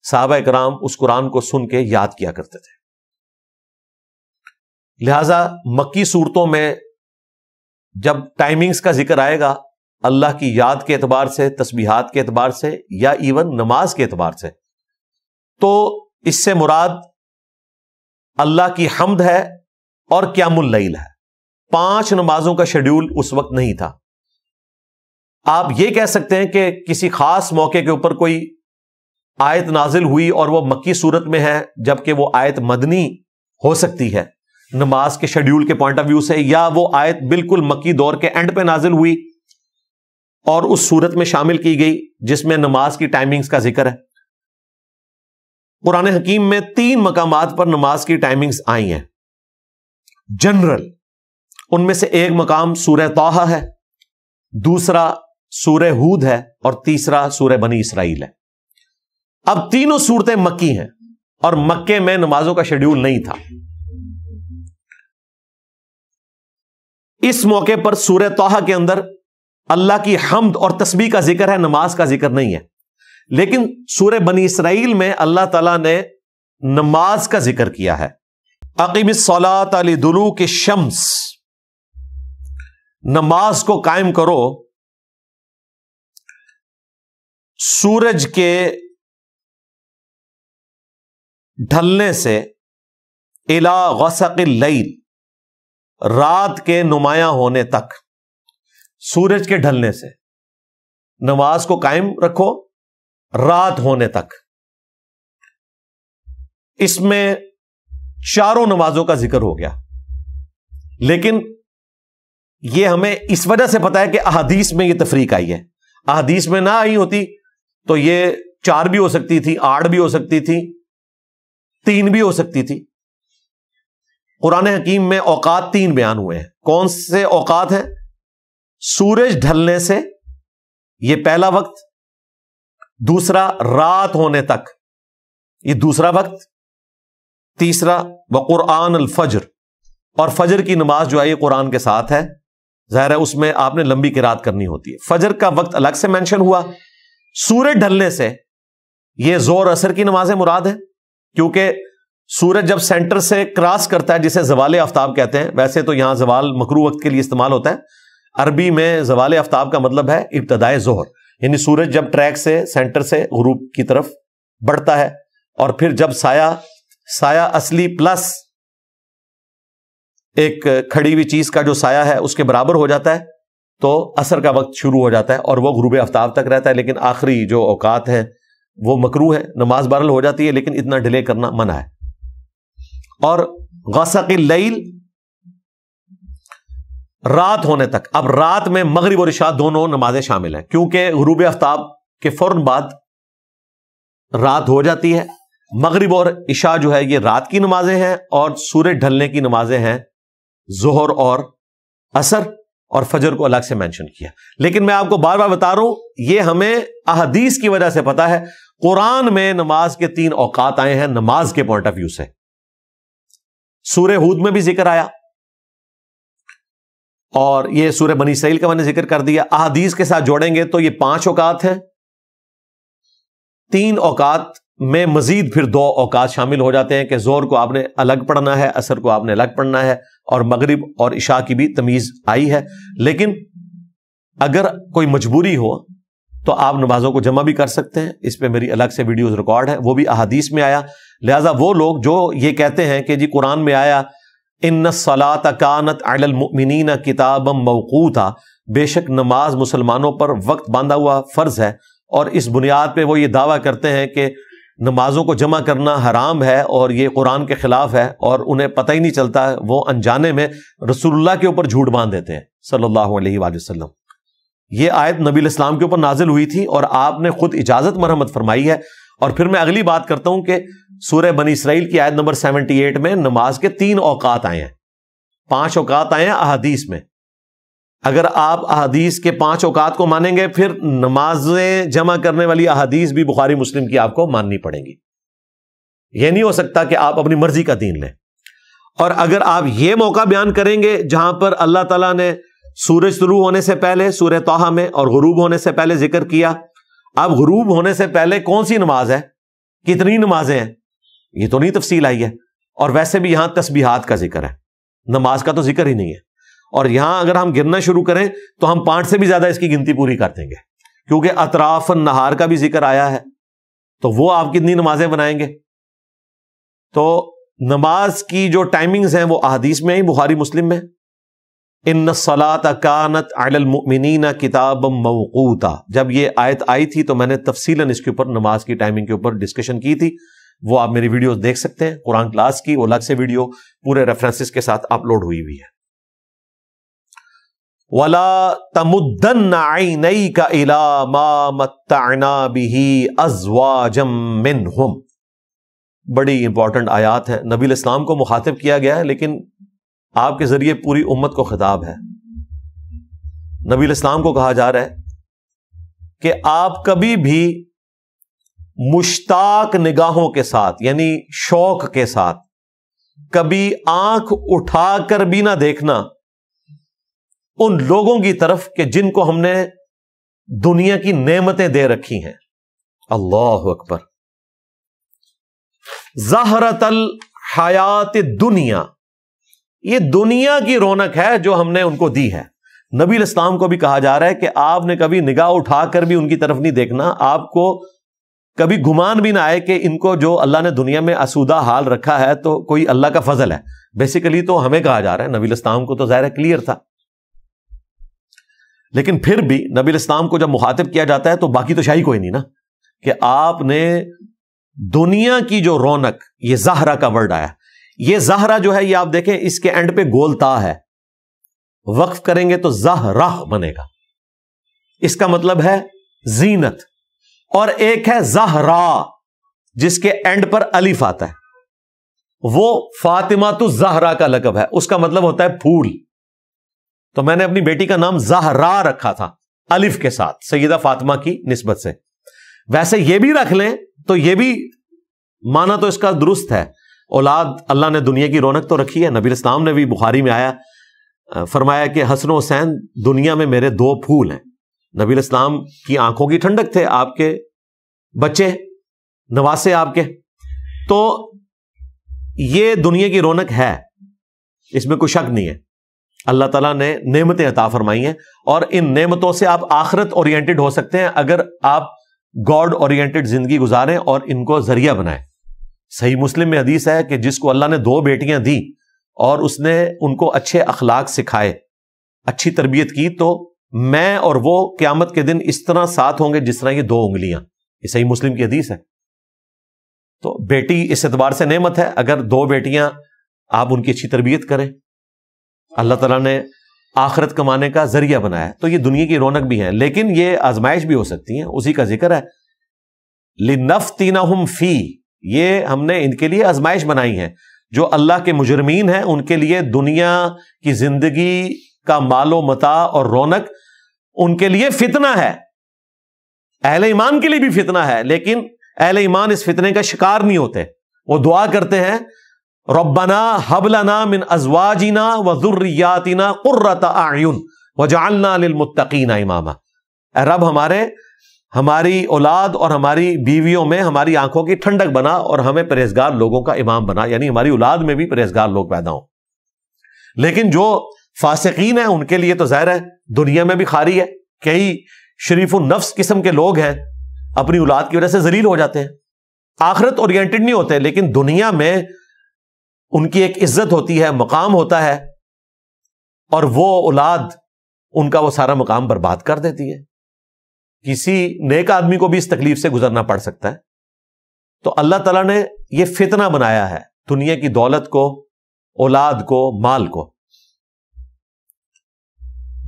[SPEAKER 1] صحابہ کرام اس قرآن کو سن کے یاد کیا کرتے تھے۔ لہذا مکی صورتوں میں جب ٹائمنگز کا ذکر آئے گا اللہ کی یاد کے اعتبار سے، تسبیحات کے اعتبار سے، یا ایون نماز کے اعتبار سے، تو اس سے مراد اللہ کی حمد ہے اور قیام اللیل ہے۔ 5 نمازوں کا شیڈیول اس وقت نہیں تھا۔ آپ یہ کہہ سکتے ہیں کہ کسی خاص موقع کے اوپر کوئی آیت نازل ہوئی اور وہ مکی صورت میں ہے، جبکہ وہ آیت مدنی ہو سکتی ہے نماز کے شیڈیول کے پوائنٹ آف ویو سے، یا وہ آیت بالکل مکی دور کے اینڈ پہ نازل ہوئی اور اس صورت میں شامل کی گئی جس میں نماز کی ٹائمنگز کا ذکر ہے۔ قرآن حکیم میں 3 مقامات پر نماز کی ٹائمنگز آئی ہیں جنرل۔ ان میں سے ایک مقام سورہ طٰہٰ ہے، دوسرا سورہ ہود ہے، اور تیسرا سورہ بنی اسرائیل ہے۔ اب تینوں صورتیں مکی ہیں اور مکے میں نمازوں کا شیڈیول نہیں تھا۔ اس موقع پر سورہ طٰہٰ کے اندر اللہ کی حمد اور تسبیح کا ذکر ہے، نماز کا ذکر نہیں ہے۔ لیکن سورہ بنی اسرائیل میں اللہ تعالیٰ نے نماز کا ذکر کیا ہے۔ اقیم الصلاۃ لدلوک الشمس، نماز کو قائم کرو سورج کے ڈھلنے سے، الی غسق اللیل، رات کے نمایاں ہونے تک۔ سورج کے ڈھلنے سے نماز کو قائم رکھو رات ہونے تک۔ اس میں چاروں نمازوں کا ذکر ہو گیا. لیکن یہ ہمیں اس وجہ سے پتا ہے کہ احادیث میں یہ تفریق آئی ہے. احادیث میں نہ آئی ہوتی تو یہ 4 بھی ہو سکتی تھی, 8 بھی ہو سکتی تھی, 3 بھی ہو سکتی تھی. قرآن حکیم میں اوقات 3 بیان ہوئے ہیں. کون سے اوقات ہیں؟ سورج ڈھلنے سے, یہ پہلا وقت. دوسرا رات ہونے تک, یہ دوسرا وقت. تیسرا وقرآن الفجر, اور فجر کی نماز جو ہے یہ قرآن کے ساتھ ہے. ظاہر ہے اس میں آپ نے لمبی قرات کرنی ہوتی ہے. فجر کا وقت الگ سے مینشن ہوا. سورج ڈھلنے سے یہ زور اثر کی نمازیں مراد ہے, کیونکہ سورج جب سینٹر سے کراس کرتا ہے, جسے زوال آفتاب کہتے ہیں. ویسے تو یہاں زوال مکروہ وقت کے لیے استعمال ہوتا ہے. عربی میں زوال آفتاب کا مطلب ہے ابتدائے ظہر, یعنی سورج جب ٹریک سے سینٹر سے غروب کی طرف بڑھتا ہے, اور پھر جب سایہ اصلی پلس ایک کھڑی ہوئی چیز کا جو سایہ ہے اس کے برابر ہو جاتا ہے, تو عصر کا وقت شروع ہو جاتا ہے اور وہ غروب آفتاب تک رہتا ہے. لیکن آخری جو اوقات ہیں وہ مکروہ ہے. نماز بہرحال ہو جاتی ہے لیکن اتنا ڈیلے کرنا منع ہے. اور غسق اللیل رات ہونے تک. اب رات میں مغرب اور عشاء دونوں نمازیں شامل ہیں, کیونکہ غروب آفتاب کے فوراً بعد رات ہو جاتی ہے. مغرب اور عشاء جو ہے یہ رات کی نمازیں ہیں, اور سورج ڈھلنے کی نمازیں ہیں ظہر اور عصر, اور فجر کو الگ سے مینشن کیا. لیکن میں آپ کو بار بار بتا رہا ہوں, یہ ہمیں احادیث کی وجہ سے پتا ہے. قرآن میں نماز کے 3 اوقات آئے ہیں نماز کے پوائنٹ آف ویو سے. سورہ ہود میں بھی ذکر آیا, اور یہ سورہ بنی اسرائیل کا میں نے ذکر کر دیا. احادیث کے ساتھ جوڑیں گے تو یہ 5 اوقات ہیں. 3 اوقات میں مزید پھر 2 اوقات شامل ہو جاتے ہیں کہ ظہر کو آپ نے الگ پڑھنا ہے, عصر کو آپ نے الگ پڑھنا ہے, اور مغرب اور عشاء کی بھی تمیز آئی ہے. لیکن اگر کوئی مجبوری ہو تو آپ نمازوں کو جمع بھی کر سکتے ہیں. اس پہ میری الگ سے ویڈیوز ریکارڈ ہیں, وہ بھی احادیث میں آیا. لہذا وہ لوگ جو یہ کہتے ہیں کہ جی قرآن میں آیا ان الصلاۃ کانت علی المؤمنین کتابا موقوتا, بے شک نماز مسلمانوں پر وقت باندھا ہوا فرض ہے, اور اس بنیاد پہ وہ یہ دعویٰ کرتے ہیں کہ نمازوں کو جمع کرنا حرام ہے اور یہ قرآن کے خلاف ہے, اور انہیں پتہ ہی نہیں چلتا, وہ انجانے میں رسول اللہ کے اوپر جھوٹ باندھ دیتے ہیں صلی اللہ علیہ وآلہ وسلم. یہ آیت نبی الاسلام کے اوپر نازل ہوئی تھی اور آپ نے خود اجازت مرحمت فرمائی ہے. اور پھر میں اگلی بات کرتا ہوں کہ سورہ بنی اسرائیل کی آیت نمبر 78 میں نماز کے 3 اوقات آئے ہیں, 5 اوقات آئے ہیں احادیث میں. اگر آپ احادیث کے 5 اوقات کو مانیں گے, پھر نمازیں جمع کرنے والی احادیث بھی بخاری مسلم کی آپ کو ماننی پڑیں گی. یہ نہیں ہو سکتا کہ آپ اپنی مرضی کا دین لیں. اور اگر آپ یہ موقع بیان کریں گے جہاں پر اللہ تعالیٰ نے سورج طلوع ہونے سے پہلے سورہ طٰہٰ میں اور غروب ہونے سے پہلے ذکر کیا, اب غروب ہونے سے پہلے کون سی نماز ہے, کتنی نمازیں ہیں, یہ تو نہیں تفصیل آئی ہے. اور ویسے بھی یہاں تسبیحات کا ذکر ہے, نماز کا تو ذکر ہی نہیں ہے. اور یہاں اگر ہم گننا شروع کریں تو ہم 5 سے بھی زیادہ اس کی گنتی پوری کر دیں گے, کیونکہ اطراف النہار کا بھی ذکر آیا ہے, تو وہ آپ کتنی نمازیں بنائیں گے. تو نماز کی جو ٹائمنگز ہیں وہ احادیث میں ہیں, بخاری مسلم میں. ان الصلاۃ کانت علی المؤمنین کتابا موقوتا, جب یہ آیت آئی تھی تو میں نے تفصیلاً اس کے اوپر نماز کی ٹائمنگ کے اوپر ڈسکشن کی تھی. وہ آپ میری ویڈیوز دیکھ سکتے ہیں, قرآن کلاس کی وہ الگ سے ویڈیو پورے ریفرنسز کے ساتھ اپلوڈ ہوئی ہوئی ہے. وَلَا تَمُدَّنَّ عَيْنَيْكَ إِلَىٰ مَا مَتَّعْنَا بِهِ أَزْوَاجًا مِّنْهُمْ. بڑی امپورٹنٹ آیات ہیں. نبی الاسلام کو مخاطب کیا گیا ہے, لیکن آپ کے ذریعے پوری امت کو خطاب ہے. نبی الاسلام کو کہا جا رہا ہے کہ آپ کبھی بھی مشتاق نگاہوں کے ساتھ, یعنی شوق کے ساتھ, کبھی آنکھ اٹھا کر بھی نہ دیکھنا ان لوگوں کی طرف کہ جن کو ہم نے دنیا کی نعمتیں دے رکھی ہیں. اللہ اکبر. زہرۃ الحیات الدنیا, یہ دنیا کی رونق ہے جو ہم نے ان کو دی ہے. نبی الاسلام کو بھی کہا جا رہا ہے کہ آپ نے کبھی نگاہ اٹھا کر بھی ان کی طرف نہیں دیکھنا. آپ کو کبھی گمان بھی نہ آئے کہ ان کو جو اللہ نے دنیا میں آسودہ حال رکھا ہے تو کوئی اللہ کا فضل ہے. بیسیکلی تو ہمیں کہا جا رہا ہے, نبی الاسلام کو تو ظاہر کلیئر تھا, لیکن پھر بھی نبی الاسلام کو جب مخاطب کیا جاتا ہے تو باقی تو شاہی کوئی نہیں نا, کہ آپ نے دنیا کی جو رونق, یہ زہرہ کا ورڈ آیا, یہ زہرا جو ہے یہ آپ دیکھیں اس کے اینڈ پہ گول تا ہے, وقف کریں گے تو زہرہ بنے گا, اس کا مطلب ہے زینت. اور ایک ہے زہرا جس کے اینڈ پر الف آتا ہے, وہ فاطمہ الزہرا کا لقب ہے, اس کا مطلب ہوتا ہے پھول. تو میں نے اپنی بیٹی کا نام زہرا رکھا تھا الف کے ساتھ, سیدہ فاطمہ کی نسبت سے. ویسے یہ بھی رکھ لیں تو یہ بھی معنی تو اس کا درست ہے. اولاد اللہ نے دنیا کی رونق تو رکھی ہے. نبی اسلام نے بھی بخاری میں آیا, فرمایا کہ حسن و حسین دنیا میں میرے دو پھول ہیں. نبی اسلام کی آنکھوں کی ٹھنڈک تھے آپ کے بچے نواسے آپ کے. تو یہ دنیا کی رونق ہے, اس میں کوئی شک نہیں ہے. اللہ تعالیٰ نے نعمتیں عطا فرمائی ہیں, اور ان نعمتوں سے آپ آخرت اورینٹڈ ہو سکتے ہیں اگر آپ گاڈ اورینٹڈ زندگی گزاریں اور ان کو ذریعہ بنائیں. صحیح مسلم میں حدیث ہے کہ جس کو اللہ نے 2 بیٹیاں دی اور اس نے ان کو اچھے اخلاق سکھائے, اچھی تربیت کی, تو میں اور وہ قیامت کے دن اس طرح ساتھ ہوں گے جس طرح یہ 2 انگلیاں. یہ صحیح مسلم کی حدیث ہے. تو بیٹی اس اعتبار سے نعمت ہے, اگر 2 بیٹیاں آپ ان کی اچھی تربیت کریں, اللہ تعالیٰ نے آخرت کمانے کا ذریعہ بنایا ہے. تو یہ دنیا کی رونق بھی ہے, لیکن یہ آزمائش بھی ہو سکتی ہیں. اسی کا ذکر ہے لِنَفْتِنَهُمْ فِيهِ, یہ ہم نے ان کے لیے آزمائش بنائی ہے. جو اللہ کے مجرمین ہیں ان کے لیے دنیا کی زندگی کا مال و متاع اور رونق ان کے لیے فتنہ ہے. اہل ایمان کے لیے بھی فتنہ ہے, لیکن اہل ایمان اس فتنے کا شکار نہیں ہوتے. وہ دعا کرتے ہیں ربنا ہب لنا من ازواجنا وذریاتنا قرۃ اعین وجعلنا للمتقین اماما. اے رب ہماری اولاد اور ہماری بیویوں میں ہماری آنکھوں کی ٹھنڈک بنا اور ہمیں پرہیزگار لوگوں کا امام بنا, یعنی ہماری اولاد میں بھی پرہیزگار لوگ پیدا ہوں. لیکن جو فاسقین ہیں ان کے لیے تو ظاہر ہے دنیا میں بھی خاری ہے. کئی شریف النفس قسم کے لوگ ہیں اپنی اولاد کی وجہ سے ذلیل ہو جاتے ہیں, آخرت اورینٹڈ نہیں ہوتے, لیکن دنیا میں ان کی ایک عزت ہوتی ہے, مقام ہوتا ہے, اور وہ اولاد ان کا وہ سارا مقام برباد کر دیتی ہے. کسی نیک آدمی کو بھی اس تکلیف سے گزرنا پڑ سکتا ہے. تو اللہ تعالیٰ نے یہ فتنہ بنایا ہے دنیا کی دولت کو, اولاد کو, مال کو.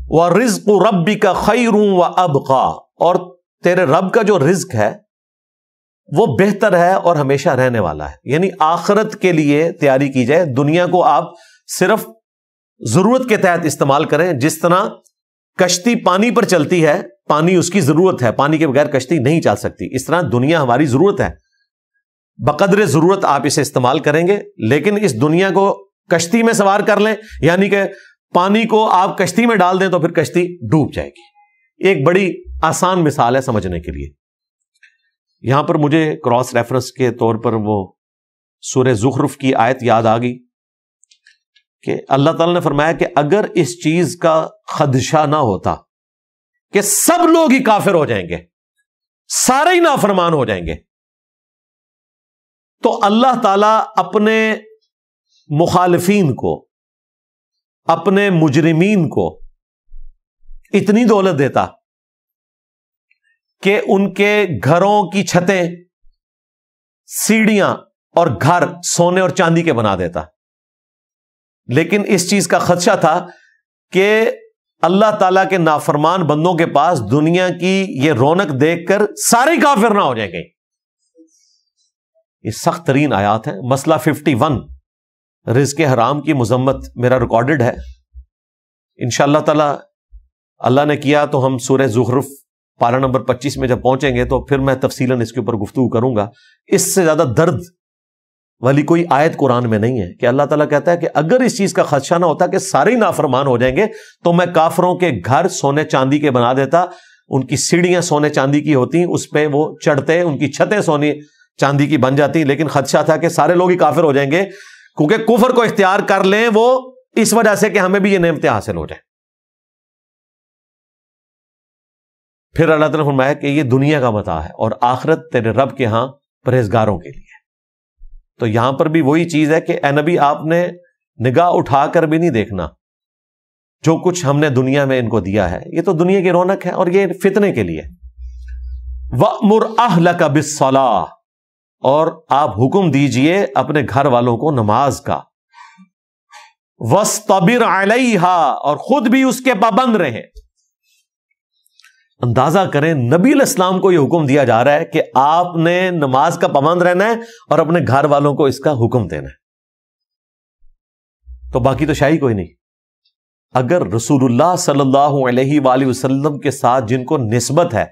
[SPEAKER 1] وَرِزْقُ رَبِّكَ خَيْرٌ وَأَبْقَىٰ, اور تیرے رب کا جو رزق ہے وہ بہتر ہے اور ہمیشہ رہنے والا ہے. یعنی آخرت کے لیے تیاری کی جائے, دنیا کو آپ صرف ضرورت کے تحت استعمال کریں. جس طرح کشتی پانی پر چلتی ہے, پانی اس کی ضرورت ہے, پانی کے بغیر کشتی نہیں چل سکتی, اس طرح دنیا ہماری ضرورت ہے. بقدر ضرورت آپ اسے استعمال کریں گے, لیکن اس دنیا کو کشتی میں سوار کر لیں, یعنی کہ پانی کو آپ کشتی میں ڈال دیں تو پھر کشتی ڈوب جائے گی. ایک بڑی آسان مثال ہے سمجھنے کے لیے. یہاں پر مجھے کراس ریفرنس کے طور پر وہ سورہ زخرف کی آیت یاد آ گئی کہ اللہ تعالیٰ نے فرمایا کہ اگر اس چیز کا خدشہ نہ ہوتا کہ سب لوگ ہی کافر ہو جائیں گے, سارے ہی نافرمان ہو جائیں گے, تو اللہ تعالیٰ اپنے مخالفین کو, اپنے مجرمین کو اتنی دولت دیتا کہ ان کے گھروں کی چھتیں, سیڑھیاں اور گھر سونے اور چاندی کے بنا دیتا. لیکن اس چیز کا خدشہ تھا کہ اللہ تعالیٰ کے نافرمان بندوں کے پاس دنیا کی یہ رونق دیکھ کر سارے کافر نہ ہو جائیں گے. یہ سخت ترین آیات ہیں. مسئلہ 51 رزق حرام کی مذمت میرا ریکارڈڈ ہے. انشاءاللہ تعالیٰ اللہ نے کیا تو ہم سورہ زخرف پارہ نمبر 25 میں جب پہنچیں گے تو پھر میں تفصیلاً اس کے اوپر گفتگو کروں گا. اس سے زیادہ درد والی کوئی آیت قرآن میں نہیں ہے کہ اللہ تعالیٰ کہتا ہے کہ اگر اس چیز کا خدشہ نہ ہوتا کہ سارے نافرمان ہو جائیں گے تو میں کافروں کے گھر سونے چاندی کے بنا دیتا, ان کی سیڑھیاں سونے چاندی کی ہوتی, اس پہ وہ چڑھتے, ان کی چھتیں سونے چاندی کی بن جاتی. لیکن خدشہ تھا کہ سارے لوگ ہی کافر ہو جائیں گے, کیونکہ کفر کو اختیار کر لیں وہ اس وجہ سے کہ ہمیں بھی یہ نعمتیں حاصل ہو جائیں. پھر اللہ تعالیٰ نے فرمایا کہ یہ دنیا کا متاع ہے اور آخرت تیرے رب کے ہاں پرہیزگاروں کے لیے. تو یہاں پر بھی وہی چیز ہے کہ اے نبی آپ نے نگاہ اٹھا کر بھی نہیں دیکھنا جو کچھ ہم نے دنیا میں ان کو دیا ہے, یہ تو دنیا کی رونق ہے اور یہ فتنے کے لیے. وَأْمُرْ أَهْلَكَ بِالصَّلَاةِ, اور آپ حکم دیجئے اپنے گھر والوں کو نماز کا، وَاسْطَبِرْ عَلَيْهَا، اور خود بھی اس کے پابند رہیں۔ اندازہ کریں، نبی علیہ السلام کو یہ حکم دیا جا رہا ہے کہ آپ نے نماز کا پابند رہنا ہے اور اپنے گھر والوں کو اس کا حکم دینا ہے، تو باقی تو شاہی کوئی نہیں۔ اگر رسول اللہ صلی اللہ علیہ وآلہ وسلم کے ساتھ جن کو نسبت ہے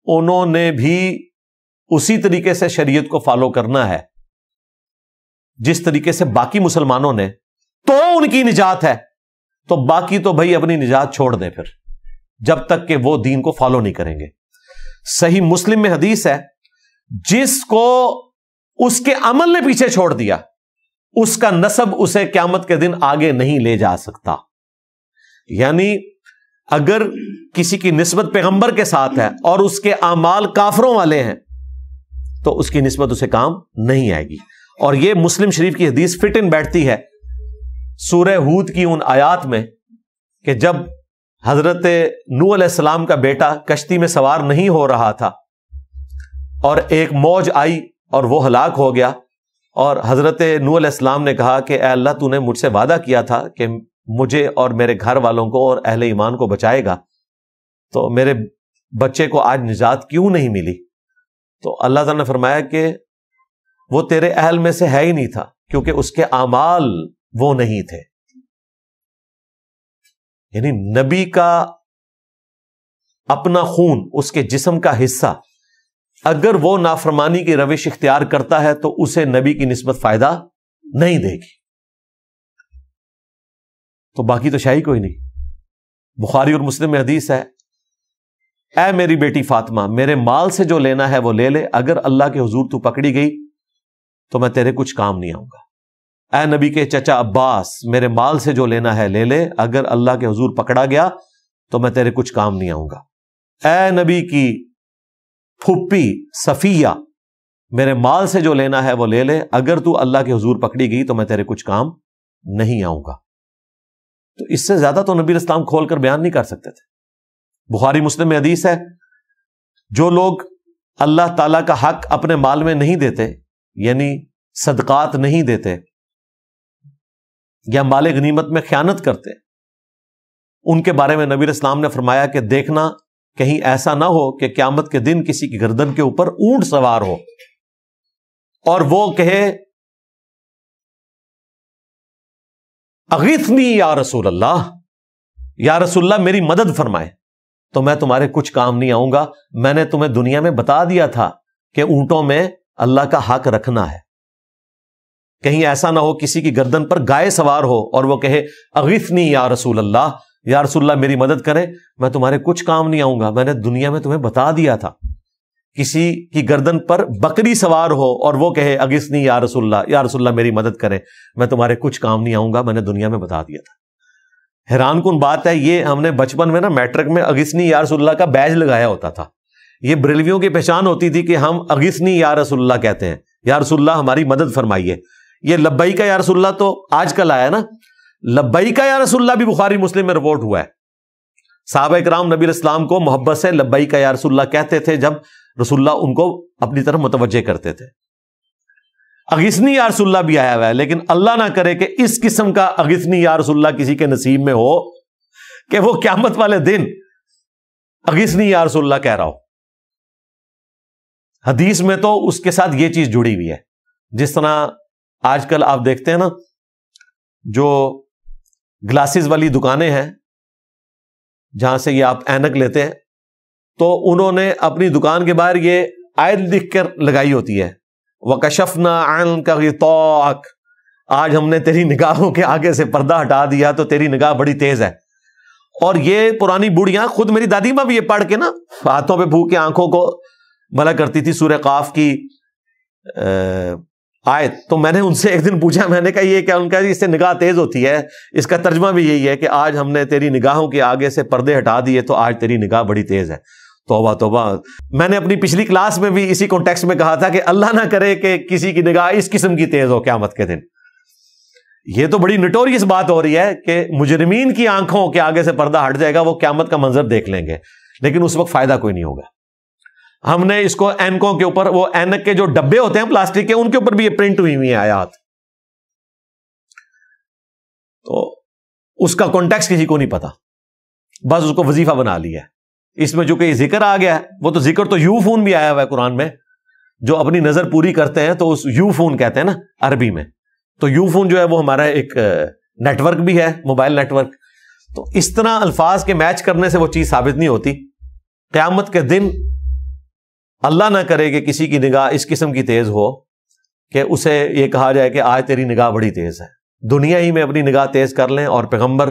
[SPEAKER 1] انہوں نے بھی اسی طریقے سے شریعت کو فالو کرنا ہے جس طریقے سے باقی مسلمانوں نے، تو ان کی نجات ہے، تو باقی تو بھائی اپنی نجات چھوڑ دیں پھر، جب تک کہ وہ دین کو فالو نہیں کریں گے۔ صحیح مسلم میں حدیث ہے، جس کو اس کے عمل نے پیچھے چھوڑ دیا اس کا نسب اسے قیامت کے دن آگے نہیں لے جا سکتا۔ یعنی اگر کسی کی نسبت پیغمبر کے ساتھ ہے اور اس کے اعمال کافروں والے ہیں تو اس کی نسبت اسے کام نہیں آئے گی۔ اور یہ مسلم شریف کی حدیث فٹ ان بیٹھتی ہے سورہ ہود کی ان آیات میں کہ جب حضرت نوح علیہ السلام کا بیٹا کشتی میں سوار نہیں ہو رہا تھا اور ایک موج آئی اور وہ ہلاک ہو گیا، اور حضرت نوح علیہ السلام نے کہا کہ اے اللہ تو نے مجھ سے وعدہ کیا تھا کہ مجھے اور میرے گھر والوں کو اور اہل ایمان کو بچائے گا، تو میرے بچے کو آج نجات کیوں نہیں ملی؟ تو اللہ تعالیٰ نے فرمایا کہ وہ تیرے اہل میں سے ہے ہی نہیں تھا، کیونکہ اس کے اعمال وہ نہیں تھے۔ یعنی نبی کا اپنا خون، اس کے جسم کا حصہ، اگر وہ نافرمانی کی روش اختیار کرتا ہے تو اسے نبی کی نسبت فائدہ نہیں دے گی، تو باقی تو شاہی کوئی نہیں۔ بخاری اور مسلم میں حدیث ہے، اے میری بیٹی فاطمہ، میرے مال سے جو لینا ہے وہ لے لے، اگر اللہ کے حضور تو پکڑی گئی تو میں تیرے کچھ کام نہیں آؤں گا۔ اے نبی کے چچا عباس، میرے مال سے جو لینا ہے لے لے، اگر اللہ کے حضور پکڑا گیا تو میں تیرے کچھ کام نہیں آؤں گا۔ اے نبی کی پھپھی صفیہ، میرے مال سے جو لینا ہے وہ لے لے، اگر تو اللہ کے حضور پکڑی گئی تو میں تیرے کچھ کام نہیں آؤں گا۔ تو اس سے زیادہ تو نبی اسلام کھول کر بیان نہیں کر سکتے تھے۔ بخاری مسلم میں حدیث ہے، جو لوگ اللہ تعالیٰ کا حق اپنے مال میں نہیں دیتے، یعنی صدقات نہیں دیتے یا مال غنیمت میں خیانت کرتے، ان کے بارے میں نبی اسلام نے فرمایا کہ دیکھنا کہیں ایسا نہ ہو کہ قیامت کے دن کسی کی گردن کے اوپر اونٹ سوار ہو اور وہ کہے اغیثنی یا رسول اللہ، یا رسول اللہ میری مدد فرمائے، تو میں تمہارے کچھ کام نہیں آؤں گا، میں نے تمہیں دنیا میں بتا دیا تھا کہ اونٹوں میں اللہ کا حق رکھنا ہے۔ کہیں ایسا نہ ہو کسی کی گردن پر گائے سوار ہو اور وہ کہے اغیثنی یا رسول اللہ، یا رسول اللہ میری مدد کرے، میں تمہارے کچھ کام نہیں آؤں گا، میں نے دنیا میں تمہیں بتا دیا تھا۔ کسی کی گردن پر بکری سوار ہو اور وہ کہے اغیثنی یا رسول اللہ میری مدد کرے، میں تمہارے کچھ کام نہیں آؤں گا، میں نے دنیا میں بتا دیا تھا۔ حیران کن بات ہے، یہ ہم نے بچپن میں نا میٹرک میں اغیثنی یا رسول اللہ کا بیج لگایا ہوتا تھا۔ یہ بریلویوں کی پہچان ہوتی تھی کہ ہم اغیثنی یا رسول اللہ کہتے ہیں، یا رسول اللہ ہماری مدد فرمائیے۔ یہ لبیک یا رسول اللہ تو آج کل آیا نا، لبیک یا رسول اللہ بھی بخاری مسلم میں رپورٹ ہوا ہے۔ صحابہ کرام نبی علیہ السلام کو محبت سے لبیک یا رسول اللہ کہتے تھے جب رسول اللہ ان کو اپنی طرف متوجہ کرتے تھے۔ اغیثنی یا رسول اللہ بھی آیا ہوا ہے، لیکن اللہ نہ کرے کہ اس قسم کا اغیثنی یا رسول اللہ کسی کے نصیب میں ہو کہ وہ قیامت والے دن اغیثنی یا رسول اللہ کہہ رہا ہو۔ حدیث میں تو اس کے ساتھ یہ چیز جڑی ہوئی ہے، جس طرح آج کل آپ دیکھتے ہیں نا جو گلاسز والی دکانیں ہیں جہاں سے یہ آپ اینک لیتے ہیں، تو انہوں نے اپنی دکان کے باہر یہ آیت لکھ کر لگائی ہوتی ہے، وَكَشَفْنَا عَنْكَ غِطَاءَكَ، آج ہم نے تیری نگاہوں کے آگے سے پردہ ہٹا دیا تو تیری نگاہ بڑی تیز ہے۔ اور یہ پرانی بوڑھیاں، خود میری دادی ماں بھی یہ پڑھ کے نا ہاتھوں پہ پھونک کے آنکھوں کو بھلا کرتی تھی سورہ قاف کی آیت۔ تو میں نے ان سے ایک دن پوچھا، میں نے کہا یہ کیا؟ ان کا اس سے نگاہ تیز ہوتی ہے، اس کا ترجمہ بھی یہی ہے کہ آج ہم نے تیری نگاہوں کے آگے سے پردے ہٹا دیے تو آج تیری نگاہ بڑی تیز ہے۔ توبہ توبہ۔ میں نے اپنی پچھلی کلاس میں بھی اسی کانٹیکسٹ میں کہا تھا کہ اللہ نہ کرے کہ کسی کی نگاہ اس قسم کی تیز ہو قیامت کے دن۔ یہ تو بڑی نٹوریس بات ہو رہی ہے کہ مجرمین کی آنکھوں کے آگے سے پردہ ہٹ جائے گا، وہ قیامت کا منظر دیکھ لیں گے، لیکن اس وقت فائدہ کوئی نہیں ہوگا۔ ہم نے اس کو اینکوں کے اوپر، وہ اینک کے جو ڈبے ہوتے ہیں پلاسٹک کے، ان کے اوپر بھی یہ پرنٹ ہوئی ہوئی ہیں آیات. تو اس کا کانٹیکسٹ کسی کو نہیں پتا، بس اس کو وظیفہ بنا لیا. اس میں جو کہ یہ ذکر آ گیا ہے، وہ تو ذکر تو یوفون بھی آیا ہوا ہے قرآن میں، جو اپنی نظر پوری کرتے ہیں تو اس یوفون کہتے ہیں نا عربی میں. تو یوفون جو ہے وہ ہمارا ایک نیٹ ورک بھی ہے، موبائل نیٹ ورک. تو اس طرح الفاظ کے میچ کرنے سے وہ چیز ثابت نہیں ہوتی. قیامت کے دن اللہ نہ کرے کہ کسی کی نگاہ اس قسم کی تیز ہو کہ اسے یہ کہا جائے کہ آج تیری نگاہ بڑی تیز ہے. دنیا ہی میں اپنی نگاہ تیز کر لیں اور پیغمبر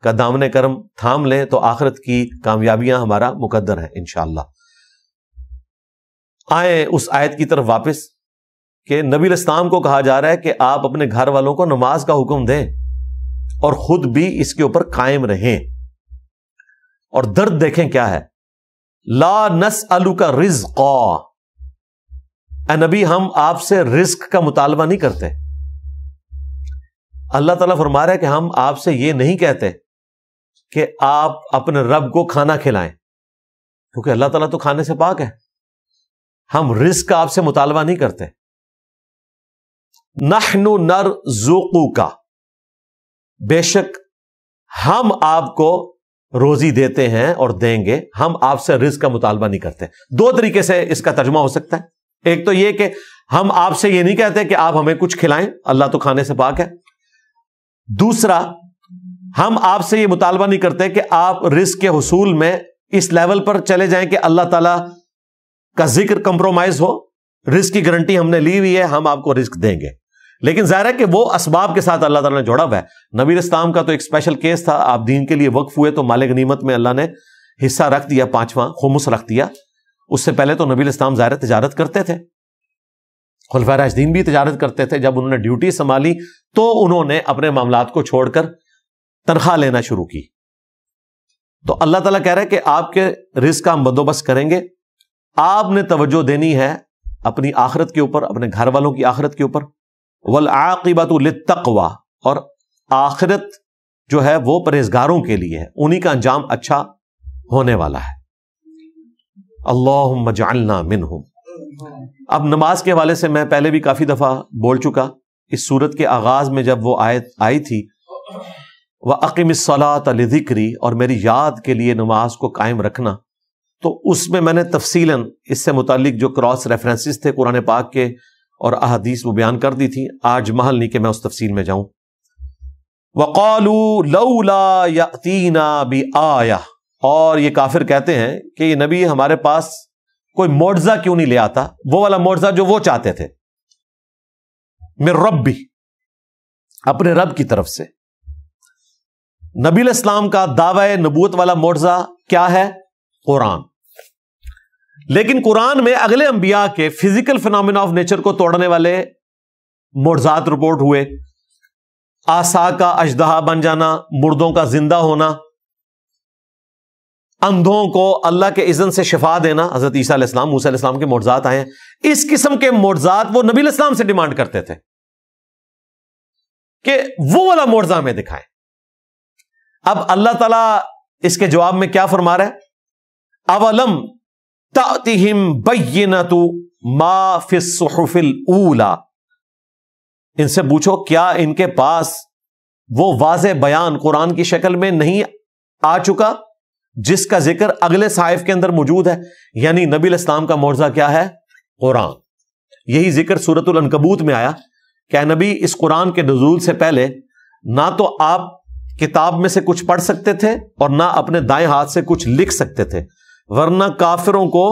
[SPEAKER 1] کا دامن کرم تھام لیں تو آخرت کی کامیابیاں ہمارا مقدر ہیں انشاءاللہ. آئیں اس آیت کی طرف واپس کہ نبی علیہ السلام کو کہا جا رہا ہے کہ آپ اپنے گھر والوں کو نماز کا حکم دیں اور خود بھی اس کے اوپر قائم رہیں. اور درد دیکھیں کیا ہے. لا نسألک رزقا، اے نبی ہم آپ سے رزق کا مطالبہ نہیں کرتے. اللہ تعالیٰ فرما رہا ہے کہ ہم آپ سے یہ نہیں کہتے کہ آپ اپنے رب کو کھانا کھلائیں، کیونکہ اللہ تعالیٰ تو کھانے سے پاک ہے. ہم رزق کا آپ سے مطالبہ نہیں کرتے. نحن نرزقک، بے شک ہم آپ کو روزی دیتے ہیں اور دیں گے، ہم آپ سے رزق کا مطالبہ نہیں کرتے. دو طریقے سے اس کا ترجمہ ہو سکتا ہے. ایک تو یہ کہ ہم آپ سے یہ نہیں کہتے کہ آپ ہمیں کچھ کھلائیں، اللہ تو کھانے سے پاک ہے. دوسرا، ہم آپ سے یہ مطالبہ نہیں کرتے کہ آپ رزق کے حصول میں اس لیول پر چلے جائیں کہ اللہ تعالی کا ذکر کمپرومائز ہو. رزق کی گارنٹی ہم نے لی ہوئی ہے، ہم آپ کو رزق دیں گے. لیکن ظاہر ہے کہ وہ اسباب کے ساتھ اللہ تعالیٰ نے جوڑا ہوا ہے. نبی علیہ السلام کا تو ایک اسپیشل کیس تھا، آپ دین کے لیے وقف ہوئے تو مال غنیمت میں اللہ نے حصہ رکھ دیا، 5واں خمس رکھ دیا. اس سے پہلے تو نبی علیہ السلام ظاہر تجارت کرتے تھے، خلفائے راشدین بھی تجارت کرتے تھے. جب انہوں نے ڈیوٹی سنبھالی تو انہوں نے اپنے معاملات کو چھوڑ کر تنخواہ لینا شروع کی. تو اللہ تعالیٰ کہہ رہا ہے کہ آپ کے رزق کا ہم بندوبست کریں گے. آپ نے توجہ دینی ہے اپنی آخرت کے اوپر، اپنے گھر والوں کی آخرت کے اوپر. والعاقبۃ للتقوی، اور آخرت جو ہے وہ پرہیزگاروں کے لیے ہے، انہی کا انجام اچھا ہونے والا ہے. اللہم اجعلنا منہم. اب نماز کے حوالے سے میں پہلے بھی کافی دفعہ بول چکا. اس سورت کے آغاز میں جب وہ آیت آئی تھی وَأَقِمِ الصَّلَاةَ لِذِكْرِي، اور میری یاد کے لیے نماز کو قائم رکھنا، تو اس میں نے تفصیلاً اس سے متعلق جو کراس ریفرنسز تھے قرآن پاک کے اور احادیث وہ بیان کر دی تھی. آج محل نہیں کہ میں اس تفصیل میں جاؤں. وَقَالُوا لَوْلَا يَأْتِينَا بِآيَةٍ، اور یہ کافر کہتے ہیں کہ یہ نبی ہمارے پاس کوئی معجزہ کیوں نہیں لے آتا، وہ والا معجزہ جو وہ چاہتے تھے. من ربی، اپنے رب کی طرف سے. نبی علیہ السلام کا دعوی نبوت والا معجزہ کیا ہے؟ قرآن. لیکن قرآن میں اگلے انبیاء کے فزیکل فینومینا آف نیچر کو توڑنے والے معجزات رپورٹ ہوئے. آسا کا اژدہا بن جانا، مردوں کا زندہ ہونا، اندھوں کو اللہ کے اذن سے شفا دینا. حضرت عیسیٰ علیہ السلام، موسیٰ علیہ السلام کے معجزات آئے ہیں. اس قسم کے معجزات وہ نبی علیہ السلام سے ڈیمانڈ کرتے تھے کہ وہ والا معجزہ ہمیں دکھائیں. اب اللہ تعالیٰ اس کے جواب میں کیا فرما رہا ہے؟ اولم تأتہم بینۃ ما فی الصحف الاولی، ان سے پوچھو کیا ان کے پاس وہ واضح بیان قرآن کی شکل میں نہیں آ چکا جس کا ذکر اگلے صحائف کے اندر موجود ہے؟ یعنی نبی علیہ السلام کا معجزہ کیا ہے؟ قرآن. یہی ذکر سورۃ العنکبوت میں آیا کہ اے نبی اس قرآن کے نزول سے پہلے نہ تو آپ کتاب میں سے کچھ پڑھ سکتے تھے اور نہ اپنے دائیں ہاتھ سے کچھ لکھ سکتے تھے، ورنہ کافروں کو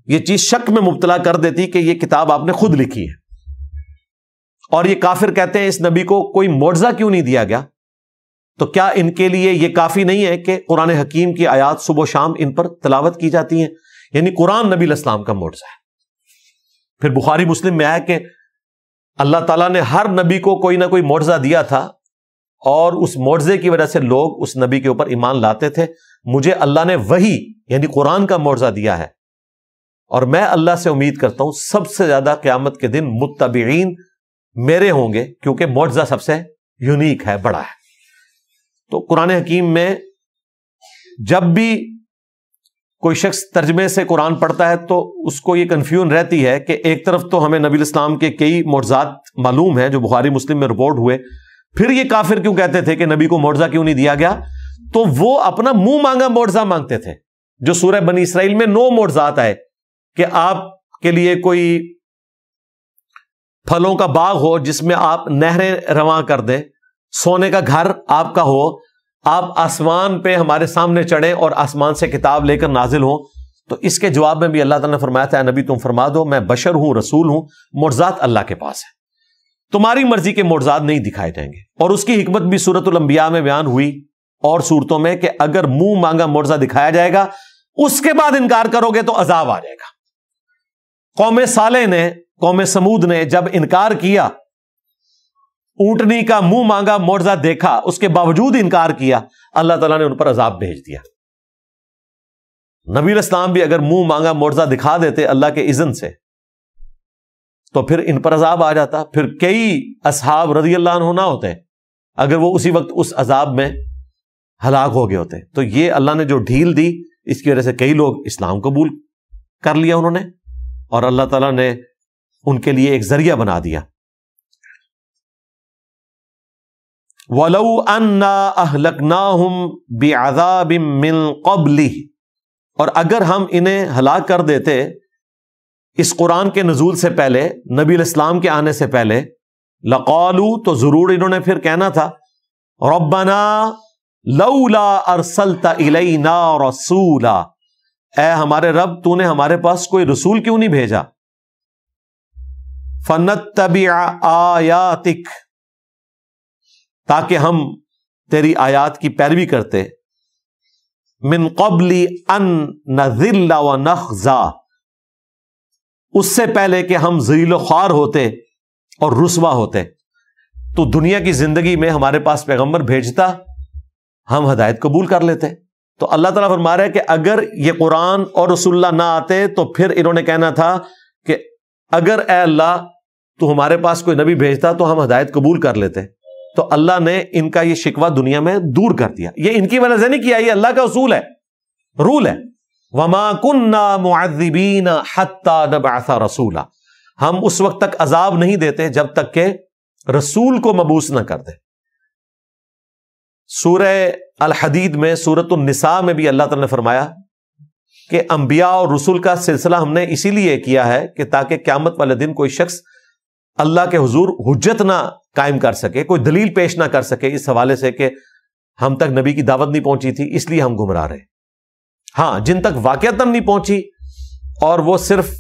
[SPEAKER 1] یہ چیز شک میں مبتلا کر دیتی کہ یہ کتاب آپ نے خود لکھی ہے. اور یہ کافر کہتے ہیں اس نبی کو کوئی معجزہ کیوں نہیں دیا گیا؟ تو کیا ان کے لیے یہ کافی نہیں ہے کہ قرآن حکیم کی آیات صبح و شام ان پر تلاوت کی جاتی ہیں؟ یعنی قرآن نبی علیہ السلام کا معجزہ ہے. پھر بخاری مسلم میں آیا کہ اللہ تعالیٰ نے ہر نبی کو کوئی نہ کوئی معجزہ دیا تھا اور اس معجزے کی وجہ سے لوگ اس نبی کے اوپر ایمان لاتے تھے. مجھے اللہ نے وحی یعنی قرآن کا معجزہ دیا ہے اور میں اللہ سے امید کرتا ہوں سب سے زیادہ قیامت کے دن متبعین میرے ہوں گے، کیونکہ معجزہ سب سے یونیک ہے، بڑا ہے. تو قرآن حکیم میں جب بھی کوئی شخص ترجمے سے قرآن پڑھتا ہے تو اس کو یہ کنفیوژن رہتی ہے کہ ایک طرف تو ہمیں نبی الاسلام کے کئی معجزات معلوم ہیں جو بخاری مسلم میں رپورٹ ہوئے، پھر یہ کافر کیوں کہتے تھے کہ نبی کو معجزہ کیوں نہیں دیا گیا؟ تو وہ اپنا منہ مانگا معجزہ مانگتے تھے، جو سورہ بنی اسرائیل میں 9 معجزات آئے کہ آپ کے لیے کوئی پھلوں کا باغ ہو جس میں آپ نہریں رواں کر دیں، سونے کا گھر آپ کا ہو، آپ آسمان پہ ہمارے سامنے چڑھیں اور آسمان سے کتاب لے کر نازل ہوں۔ تو اس کے جواب میں بھی اللہ تعالیٰ نے فرمایا تھا اے نبی تم فرما دو میں بشر ہوں، رسول ہوں، معجزات اللہ کے پاس ہے، تمہاری مرضی کے معجزات نہیں دکھائے جائیں گے۔ اور اس کی حکمت بھی سورۃ الانبیاء میں بیان ہوئی اور صورتوں میں کہ اگر منہ مانگا معجزہ دکھایا جائے گا اس کے بعد انکار کرو گے تو عذاب آ جائے گا۔ قوم صالح نے، قوم سمود نے جب انکار کیا، اونٹنی کا منہ مانگا معجزہ دیکھا، اس کے باوجود انکار کیا، اللہ تعالیٰ نے ان پر عذاب بھیج دیا۔ نبی الاسلام بھی اگر منہ مانگا معجزہ دکھا دیتے اللہ کے اذن سے تو پھر ان پر عذاب آ جاتا، پھر کئی اصحاب رضی اللہ عنہ نہ ہوتے اگر وہ اسی وقت اس عذاب میں ہلاک ہو گئے ہوتے۔ تو یہ اللہ نے جو ڈھیل دی اس کی وجہ سے کئی لوگ اسلام قبول کر لیا انہوں نے، اور اللہ تعالیٰ نے ان کے لیے ایک ذریعہ بنا دیا۔ وَلَوْ أَنَّا أَهْلَكْنَاهُمْ بِعَذَابٍ مِّن قَبْلِهِ، اور اگر ہم انہیں ہلاک کر دیتے اس قرآن کے نزول سے پہلے، نبی الاسلام کے آنے سے پہلے، لَقَالُوا، تو ضرور انہوں نے پھر کہنا تھا رَبَّنَا لَوْلَا أَرْسَلْتَ إِلَيْنَا رَسُولًا، اے ہمارے رب تو نے ہمارے پاس کوئی رسول کیوں نہیں بھیجا؟ فَنَتَّبِعَ آيَاتِكَ، تاکہ ہم تیری آیات کی پیروی کرتے، من قبل ان نذل ونخزا، اس سے پہلے کہ ہم ذلیل و خوار ہوتے اور رسوا ہوتے۔ تو دنیا کی زندگی میں ہمارے پاس پیغمبر بھیجتا، ہم ہدایت قبول کر لیتے۔ تو اللہ تعالیٰ فرما رہا ہے کہ اگر یہ قرآن اور رسول اللہ نہ آتے تو پھر انہوں نے کہنا تھا کہ اگر اے اللہ تو ہمارے پاس کوئی نبی بھیجتا تو ہم ہدایت قبول کر لیتے۔ تو اللہ نے ان کا یہ شکوہ دنیا میں دور کر دیا۔ یہ ان کی وجہ سے نہیں کیا، یہ اللہ کا اصول ہے، رول ہے۔ وَمَا كُنَّا مُعَذِّبِينَ حَتَّى نَبْعَثَ رَسُولًا، ہم اس وقت تک عذاب نہیں دیتے جب تک کہ رسول کو مبعوث نہ کر دے۔ سورہ الحدید میں، سورۃ النساء میں بھی اللہ تعالیٰ نے فرمایا کہ انبیاء اور رسول کا سلسلہ ہم نے اسی لیے کیا ہے کہ تاکہ قیامت والے دن کوئی شخص اللہ کے حضور حجت نہ قائم کر سکے، کوئی دلیل پیش نہ کر سکے اس حوالے سے کہ ہم تک نبی کی دعوت نہیں پہنچی تھی اس لیے ہم گمراہ رہے۔ ہاں، جن تک واقعتاً نہیں پہنچی اور وہ صرف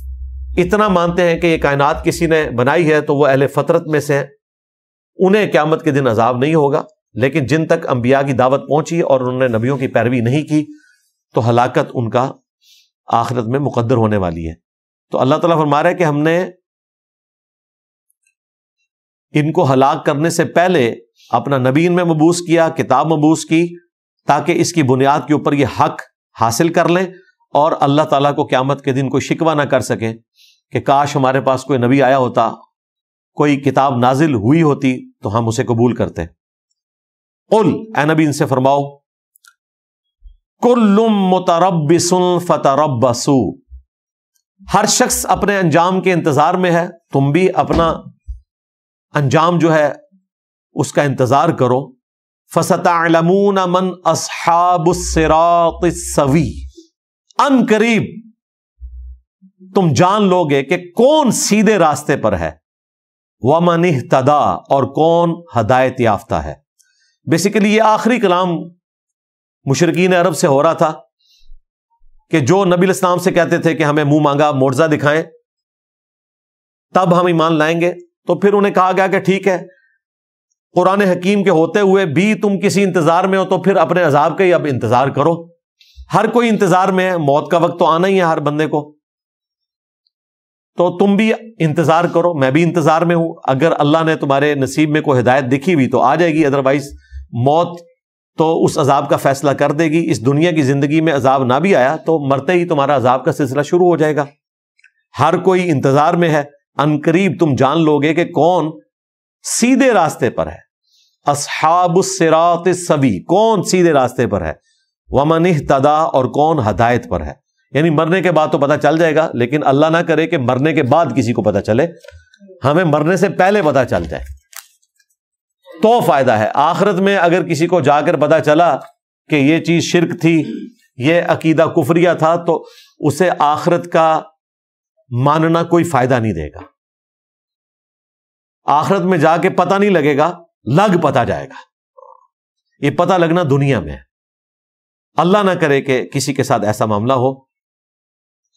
[SPEAKER 1] اتنا مانتے ہیں کہ یہ کائنات کسی نے بنائی ہے تو وہ اہل فطرت میں سے ہیں، انہیں قیامت کے دن عذاب نہیں ہوگا۔ لیکن جن تک انبیاء کی دعوت پہنچی اور انہوں نے نبیوں کی پیروی نہیں کی تو ہلاکت ان کا آخرت میں مقدر ہونے والی ہے۔ تو اللہ تعالیٰ فرما رہا ہے کہ ہم نے ان کو ہلاک کرنے سے پہلے اپنا نبی ان میں مبعوث کیا، کتاب مبعوث کی، تاکہ اس کی بنیاد کے اوپر یہ حق حاصل کر لیں اور اللہ تعالیٰ کو قیامت کے دن کوئی شکوہ نہ کر سکیں کہ کاش ہمارے پاس کوئی نبی آیا ہوتا، کوئی کتاب نازل ہوئی ہوتی تو ہم اسے قبول کرتے۔ قل، اے نبی ان سے فرماؤ، کل متربص فتربصوا، ہر شخص اپنے انجام کے انتظار میں ہے، تم بھی اپنا انجام جو ہے اس کا انتظار کرو۔ فستعلمون من اصحاب الصراط السوی، ان قریب تم جان لو گے کہ کون سیدھے راستے پر ہے، ومن اہتدی، اور کون ہدایت یافتہ ہے۔ بیسیکلی یہ آخری کلام مشرکین عرب سے ہو رہا تھا کہ جو نبی الاسلام سے کہتے تھے کہ ہمیں منہ مانگا معجزہ دکھائیں تب ہم ایمان لائیں گے، تو پھر انہیں کہا گیا کہ ٹھیک ہے، قرآن حکیم کے ہوتے ہوئے بھی تم کسی انتظار میں ہو تو پھر اپنے عذاب کا ہی اب انتظار کرو۔ ہر کوئی انتظار میں ہے، موت کا وقت تو آنا ہی ہے ہر بندے کو، تو تم بھی انتظار کرو، میں بھی انتظار میں ہوں۔ اگر اللہ نے تمہارے نصیب میں کوئی ہدایت دکھی ہوئی تو آ جائے گی، ادروائز موت تو اس عذاب کا فیصلہ کر دے گی۔ اس دنیا کی زندگی میں عذاب نہ بھی آیا تو مرتے ہی تمہارا عذاب کا سلسلہ شروع ہو جائے گا۔ ہر کوئی انتظار میں ہے، ان قریب تم جان لو گے کہ کون سیدھے راستے پر ہے۔ اصحاب الصراط السوی، کون سیدھے راستے پر ہے، ومن اہتدی، اور کون ہدایت پر ہے۔ یعنی مرنے کے بعد تو پتہ چل جائے گا، لیکن اللہ نہ کرے کہ مرنے کے بعد کسی کو پتہ چلے، ہمیں مرنے سے پہلے پتہ چل جائے تو فائدہ ہے۔ آخرت میں اگر کسی کو جا کر پتہ چلا کہ یہ چیز شرک تھی، یہ عقیدہ کفریہ تھا، تو اسے آخرت کا ماننا کوئی فائدہ نہیں دے گا۔ آخرت میں جا کے پتہ نہیں لگے گا، لگ پتہ جائے گا۔ یہ پتہ لگنا دنیا میں ہے، اللہ نہ کرے کہ کسی کے ساتھ ایسا معاملہ ہو۔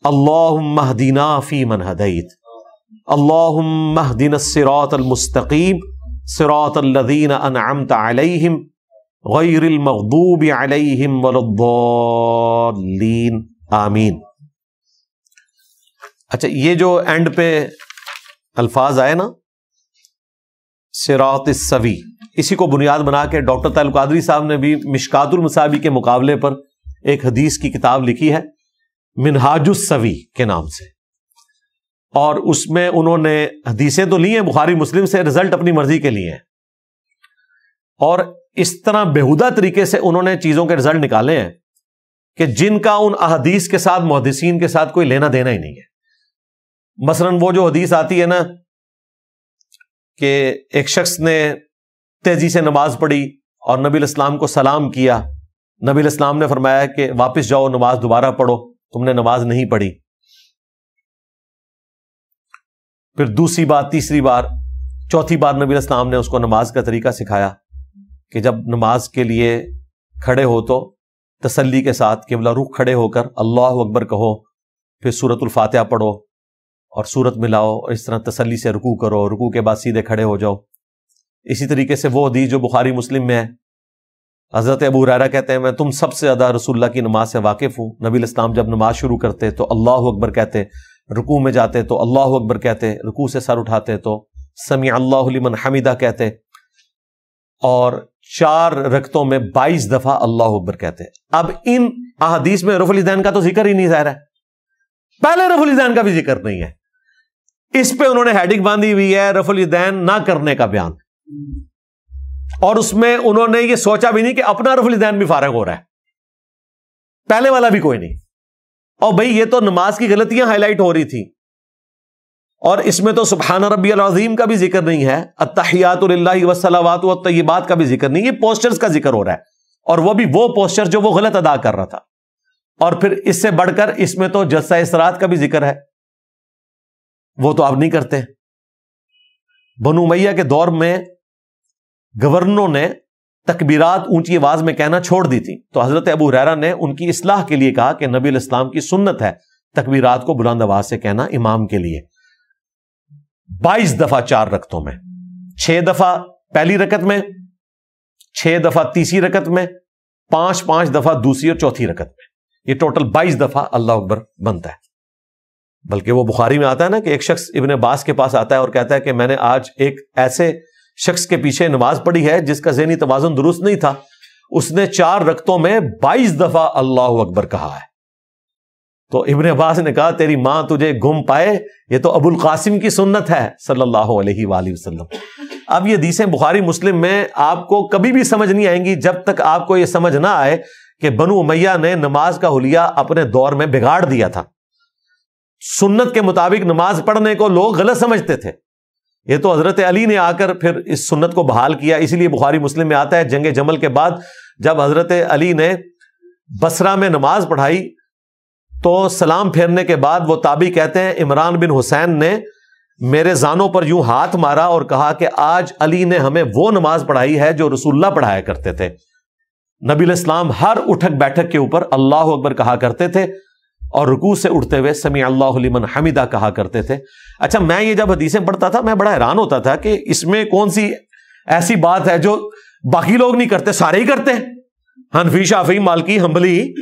[SPEAKER 1] اللہم اہدنا فیمن ہدیت، اللہم اہدنا الصراط المستقیم صراط الذین انعمت علیہم غیر المغضوب علیہم ولا الضالین آمین۔ اچھا، یہ جو اینڈ پہ الفاظ آئے نا، صراط السوی، اسی کو بنیاد بنا کے ڈاکٹر طاہر القادری صاحب نے بھی مشکات المصابیح کے مقابلے پر ایک حدیث کی کتاب لکھی ہے منہاج السوی کے نام سے، اور اس میں انہوں نے حدیثیں تو لی ہیں بخاری مسلم سے، رزلٹ اپنی مرضی کے لیے ہیں، اور اس طرح بےہودہ طریقے سے انہوں نے چیزوں کے رزلٹ نکالے ہیں کہ جن کا ان احادیث کے ساتھ محدثین کے ساتھ کوئی لینا دینا ہی نہیں ہے۔ مثلاً وہ جو حدیث آتی ہے نا کہ ایک شخص نے تیزی سے نماز پڑھی اور نبی علیہ السلام کو سلام کیا، نبی علیہ السلام نے فرمایا کہ واپس جاؤ، نماز دوبارہ پڑھو، تم نے نماز نہیں پڑھی۔ پھر دوسری بار، تیسری بار، چوتھی بار نبی علیہ السلام نے اس کو نماز کا طریقہ سکھایا کہ جب نماز کے لیے کھڑے ہو تو تسلی کے ساتھ قبلہ رخ کھڑے ہو کر اللہ اکبر کہو، پھر سورۃ الفاتحہ پڑھو اور سورت ملاؤ، اور اس طرح تسلی سے رکوع کرو، رکوع کے بعد سیدھے کھڑے ہو جاؤ۔ اسی طریقے سے وہ حدیث جو بخاری مسلم میں ہے، حضرت ابو ہریرہ کہتے ہیں میں تم سب سے زیادہ رسول اللہ کی نماز سے واقف ہوں۔ نبی علیہ السلام جب نماز شروع کرتے تو اللہ اکبر کہتے، رکوع میں جاتے تو اللہ اکبر کہتے، رکوع سے سر اٹھاتے تو سمیع اللہ لمن حمدہ کہتے، اور 4 رکعتوں میں 22 دفعہ اللہ اکبر کہتے۔ اب ان احادیث میں رفع الیدین کا تو ذکر ہی نہیں ظاہر ہے، پہلے رفع الیدین کا بھی ذکر نہیں ہے، اس پہ انہوں نے ہیڈنگ باندھی ہوئی ہے رفع الیدین نہ کرنے کا بیان، اور اس میں انہوں نے یہ سوچا بھی نہیں کہ اپنا رفع الیدین بھی فارغ ہو رہا ہے، پہلے والا بھی کوئی نہیں۔ اور بھئی یہ تو نماز کی غلطیاں ہائی لائٹ ہو رہی تھی، اور اس میں تو سبحان ربی العظیم کا بھی ذکر نہیں ہے، التحیات للہ والصلوات والطیبات کا بھی ذکر نہیں، یہ پوسچرز کا ذکر ہو رہا ہے، اور وہ بھی وہ پوسچر جو وہ غلط ادا کر رہا تھا۔ اور پھر اس سے بڑھ کر اس میں تو جلسہ استراحت کا بھی ذکر ہے، وہ تو آپ نہیں کرتے۔ بنو امیہ کے دور میں گورنروں نے تکبیرات اونچی آواز میں کہنا چھوڑ دی تھی، تو حضرت ابو ہریرہ نے ان کی اصلاح کے لیے کہا کہ نبی علیہ السلام کی سنت ہے تکبیرات کو بلند آواز سے کہنا امام کے لیے۔ 22 دفعہ 4 رکعتوں میں، 6 دفعہ پہلی رکعت میں، 6 دفعہ تیسری رکعت میں، 5 دفعہ دوسری اور چوتھی رکعت میں، یہ ٹوٹل 22 دفعہ اللہ اکبر بنتا ہے۔ بلکہ وہ بخاری میں آتا ہے نا کہ ایک شخص ابن عباس کے پاس آتا ہے اور کہتا ہے کہ میں نے آج ایک ایسے شخص کے پیچھے نماز پڑھی ہے جس کا ذہنی توازن درست نہیں تھا، اس نے 4 رکعتوں میں 22 دفعہ اللہ اکبر کہا ہے۔ تو ابن عباس نے کہا تیری ماں تجھے گم پائے، یہ تو ابو القاسم کی سنت ہے صلی اللہ علیہ وآلہ وسلم۔ اب یہ حدیثیں بخاری مسلم میں آپ کو کبھی بھی سمجھ نہیں آئیں گی جب تک آپ کو یہ سمجھ نہ آئے کہ بنو امیہ نے نماز کا حلیہ اپنے دور میں بگاڑ دیا تھا۔ سنت کے مطابق نماز پڑھنے کو لوگ غلط سمجھتے تھے، یہ تو حضرت علی نے آ کر پھر اس سنت کو بحال کیا۔ اسی لیے بخاری مسلم میں آتا ہے جنگ جمل کے بعد جب حضرت علی نے بصرہ میں نماز پڑھائی تو سلام پھیرنے کے بعد وہ تابعی کہتے ہیں عمران بن حسین نے میرے زانوں پر یوں ہاتھ مارا اور کہا کہ آج علی نے ہمیں وہ نماز پڑھائی ہے جو رسول اللہ پڑھایا کرتے تھے۔ نبی علیہ السلام ہر اٹھک بیٹھک کے اوپر اللہ اکبر کہا کرتے تھے اور رکوع سے اٹھتے ہوئے سمیع اللہ لمن حمدہ کہا کرتے تھے۔ اچھا، میں یہ جب حدیثیں پڑھتا تھا میں بڑا حیران ہوتا تھا کہ اس میں کون سی ایسی بات ہے جو باقی لوگ نہیں کرتے، سارے ہی کرتے ہیں، حنفی، شافعی، مالکی، حنبلی۔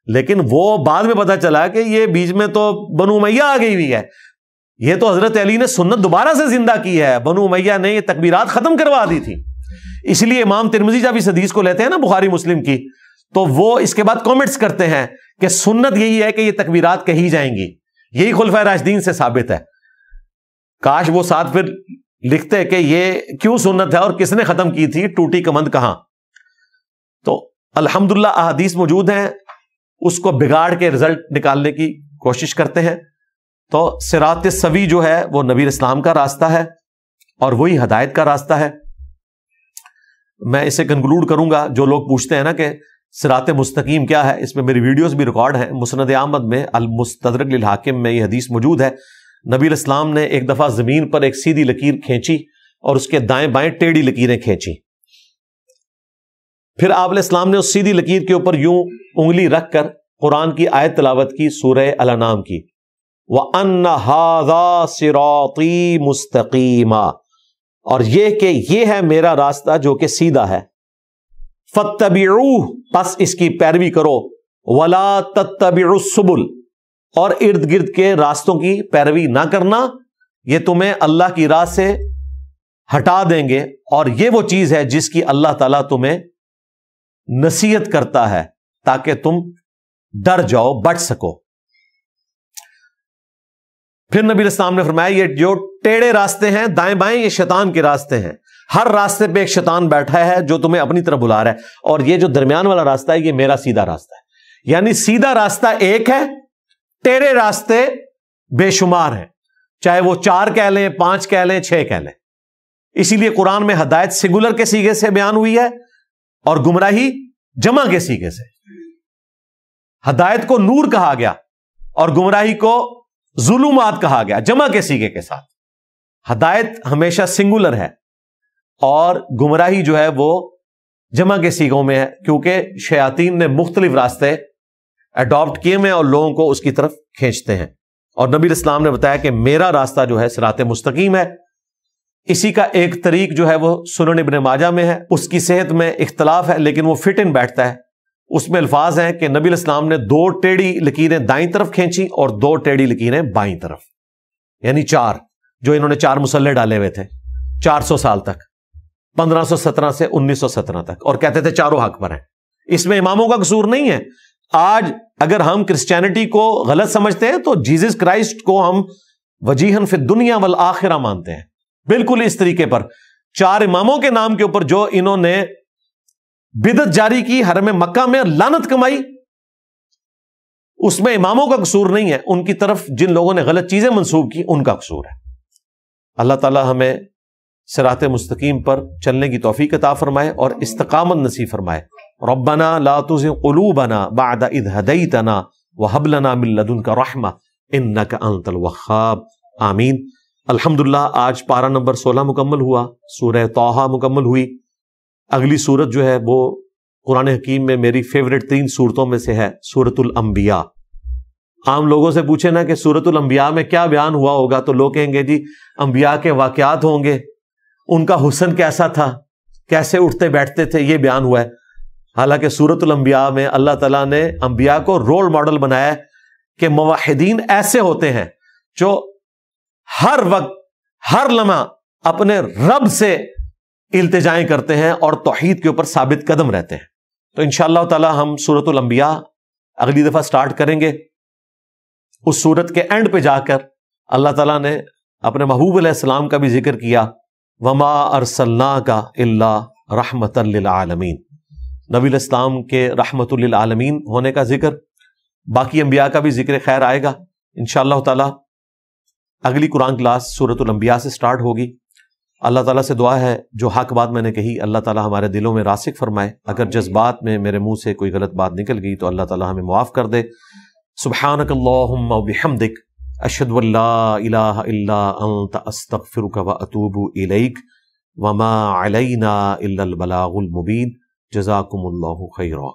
[SPEAKER 1] لیکن وہ بعد میں پتا چلا کہ یہ بیچ میں تو بنو امیہ آ گئی ہوئی ہے، یہ تو حضرت علی نے سنت دوبارہ سے زندہ کی ہے، بنو امیہ نے یہ تکبیرات ختم کروا دی تھی۔ اس لیے امام ترمذی جب اس حدیث کو لیتے ہیں نا بخاری مسلم کی، تو وہ اس کے بعد کامنٹس کرتے ہیں کہ سنت یہی ہے کہ یہ تکبیرات کہی جائیں گی، یہی خلفائے راشدین سے ثابت ہے۔ کاش وہ ساتھ پھر لکھتے کہ یہ کیوں سنت ہے اور کس نے ختم کی تھی، ٹوٹی کمند کہاں۔ تو الحمدللہ احادیث موجود ہیں، اس کو بگاڑ کے رزلٹ نکالنے کی کوشش کرتے ہیں. تو صراط سوی جو ہے وہ نبی اسلام کا راستہ ہے اور وہی ہدایت کا راستہ ہے. میں اسے کنکلوڈ کروں گا. جو لوگ پوچھتے ہیں نا کہ صراط مستقیم کیا ہے، اس میں میری ویڈیوز بھی ریکارڈ ہیں. مسند احمد میں المستدرک للحاکم میں یہ حدیث موجود ہے. نبی الاسلام نے ایک دفعہ زمین پر ایک سیدھی لکیر کھینچی اور اس کے دائیں بائیں ٹیڑھی لکیریں کھینچی. پھر آپ علیہ السلام نے اس سیدھی لکیر کے اوپر یوں انگلی رکھ کر قرآن کی آیت تلاوت کی، سورہ الانعام کی، وَأَنَّ هَذَا صِرَاطِي مُسْتَقِيمًا، اور یہ کہ یہ ہے میرا راستہ جو کہ سیدھا ہے. فَاتَّبِعُوهُ، پس اس کی پیروی کرو. وَلَا تَتَّبِعُوا السُّبُلَ، اور ارد گرد کے راستوں کی پیروی نہ کرنا، یہ تمہیں اللہ کی راہ سے ہٹا دیں گے. اور یہ وہ چیز ہے جس کی اللہ تعالیٰ تمہیں نصیحت کرتا ہے تاکہ تم ڈر جاؤ، بچ سکو. پھر نبی الاسلام نے فرمایا یہ جو ٹیڑھے راستے ہیں دائیں بائیں، یہ شیطان کے راستے ہیں. ہر راستے پہ ایک شیطان بیٹھا ہے جو تمہیں اپنی طرف بلا رہا ہے، اور یہ جو درمیان والا راستہ ہے یہ میرا سیدھا راستہ ہے. یعنی سیدھا راستہ ایک ہے، ٹیڑھے راستے بے شمار ہیں، چاہے وہ 4 کہہ لیں، 5 کہہ لیں، 6 کہہ لیں. اسی لیے قرآن میں ہدایت سنگولر کے سیغے سے بیان ہوئی ہے اور گمراہی جمع کے سیغے سے. ہدایت کو نور کہا گیا اور گمراہی کو ظلمات کہا گیا جمع کے سیغے کے ساتھ. ہدایت ہمیشہ سنگولر ہے اور گمراہی جو ہے وہ جمع کے سیغوں میں ہے، کیونکہ شیاطین نے مختلف راستے اڈاپٹ کیے میں اور لوگوں کو اس کی طرف کھینچتے ہیں. اور نبی الاسلام نے بتایا کہ میرا راستہ جو ہے صراط مستقیم ہے. اسی کا ایک طریق جو ہے وہ سنن ابن ماجہ میں ہے، اس کی صحت میں اختلاف ہے لیکن وہ فٹ ان بیٹھتا ہے. اس میں الفاظ ہیں کہ نبی الاسلام نے 2 ٹیڑھی لکیریں دائیں طرف کھینچی اور 2 ٹیڑھی لکیریں بائیں طرف، یعنی 4، جو انہوں نے 4 مسلح ڈالے ہوئے تھے 400 سال تک، 1517 سے 1917 تک، اور کہتے تھے چاروں حق پر ہیں. اس میں اماموں کا قصور نہیں ہے. آج اگر ہم کرسچینٹی کو غلط سمجھتے ہیں تو جیزس کرائسٹ کو ہم وجیہن فی الدنیا والآخرہ مانتے ہیں. بالکل اس طریقے پر 4 اماموں کے نام کے اوپر جو انہوں نے بدعت جاری کی، حرم مکہ میں لعنت کمائی، اس میں اماموں کا قصور نہیں ہے. ان کی طرف جن لوگوں نے غلط چیزیں منسوب کی ان کا قصور ہے. اللہ تعالی ہمیں صراط مستقیم پر چلنے کی توفیق عطا فرمائے اور استقامت نصیب فرمائے. ربنا لا تزغ قلوبنا بعد اذ هديتنا وهب لنا من لدنك رحمة انك انت الوهاب. آمین. الحمدللہ آج پارہ نمبر 16 مکمل ہوا، سورہ طٰہٰ مکمل ہوئی. اگلی سورت جو ہے وہ قرآن حکیم میں میری فیورٹ 3 سورتوں میں سے ہے، سورۃ الانبیاء. عام لوگوں سے پوچھے نا کہ سورۃ الانبیاء میں کیا بیان ہوا ہوگا تو لوگ کہیں گے جی انبیاء کے واقعات ہوں گے، ان کا حسن کیسا تھا، کیسے اٹھتے بیٹھتے تھے، یہ بیان ہوا ہے. حالانکہ سورۃ الانبیاء میں اللہ تعالیٰ نے انبیاء کو رول ماڈل بنایا ہے کہ موحدین ایسے ہوتے ہیں جو ہر وقت ہر لمحہ اپنے رب سے التجائیں کرتے ہیں اور توحید کے اوپر ثابت قدم رہتے ہیں. تو انشاءاللہ تعالی ہم سورۃ الانبیاء اگلی دفعہ سٹارٹ کریں گے. اس سورت کے اینڈ پہ جا کر اللہ تعالیٰ نے اپنے محبوب علیہ السلام کا بھی ذکر کیا، وما ارسلناک الا رحمۃ للعالمین. نبی علیہ السلام کے رحمۃ للعالمین ہونے کا ذکر، باقی انبیاء کا بھی ذکر خیر آئے گا انشاءاللہ تعالی. اگلی قرآن کلاس سورۃ الانبیاء سے سٹارٹ ہوگی. اللہ تعالیٰ سے دعا ہے جو حق بات میں نے کہی اللہ تعالیٰ ہمارے دلوں میں راسخ فرمائے. اگر جذبات میں میرے منہ سے کوئی غلط بات نکل گئی تو اللہ تعالیٰ ہمیں معاف کر دے. سبحانک اللہم وبحمدک اشہد ان لا الہ الا انت استغفرک واتوب الیک وما علینا الا البلاغ المبین. جزاکم اللہ خیرا.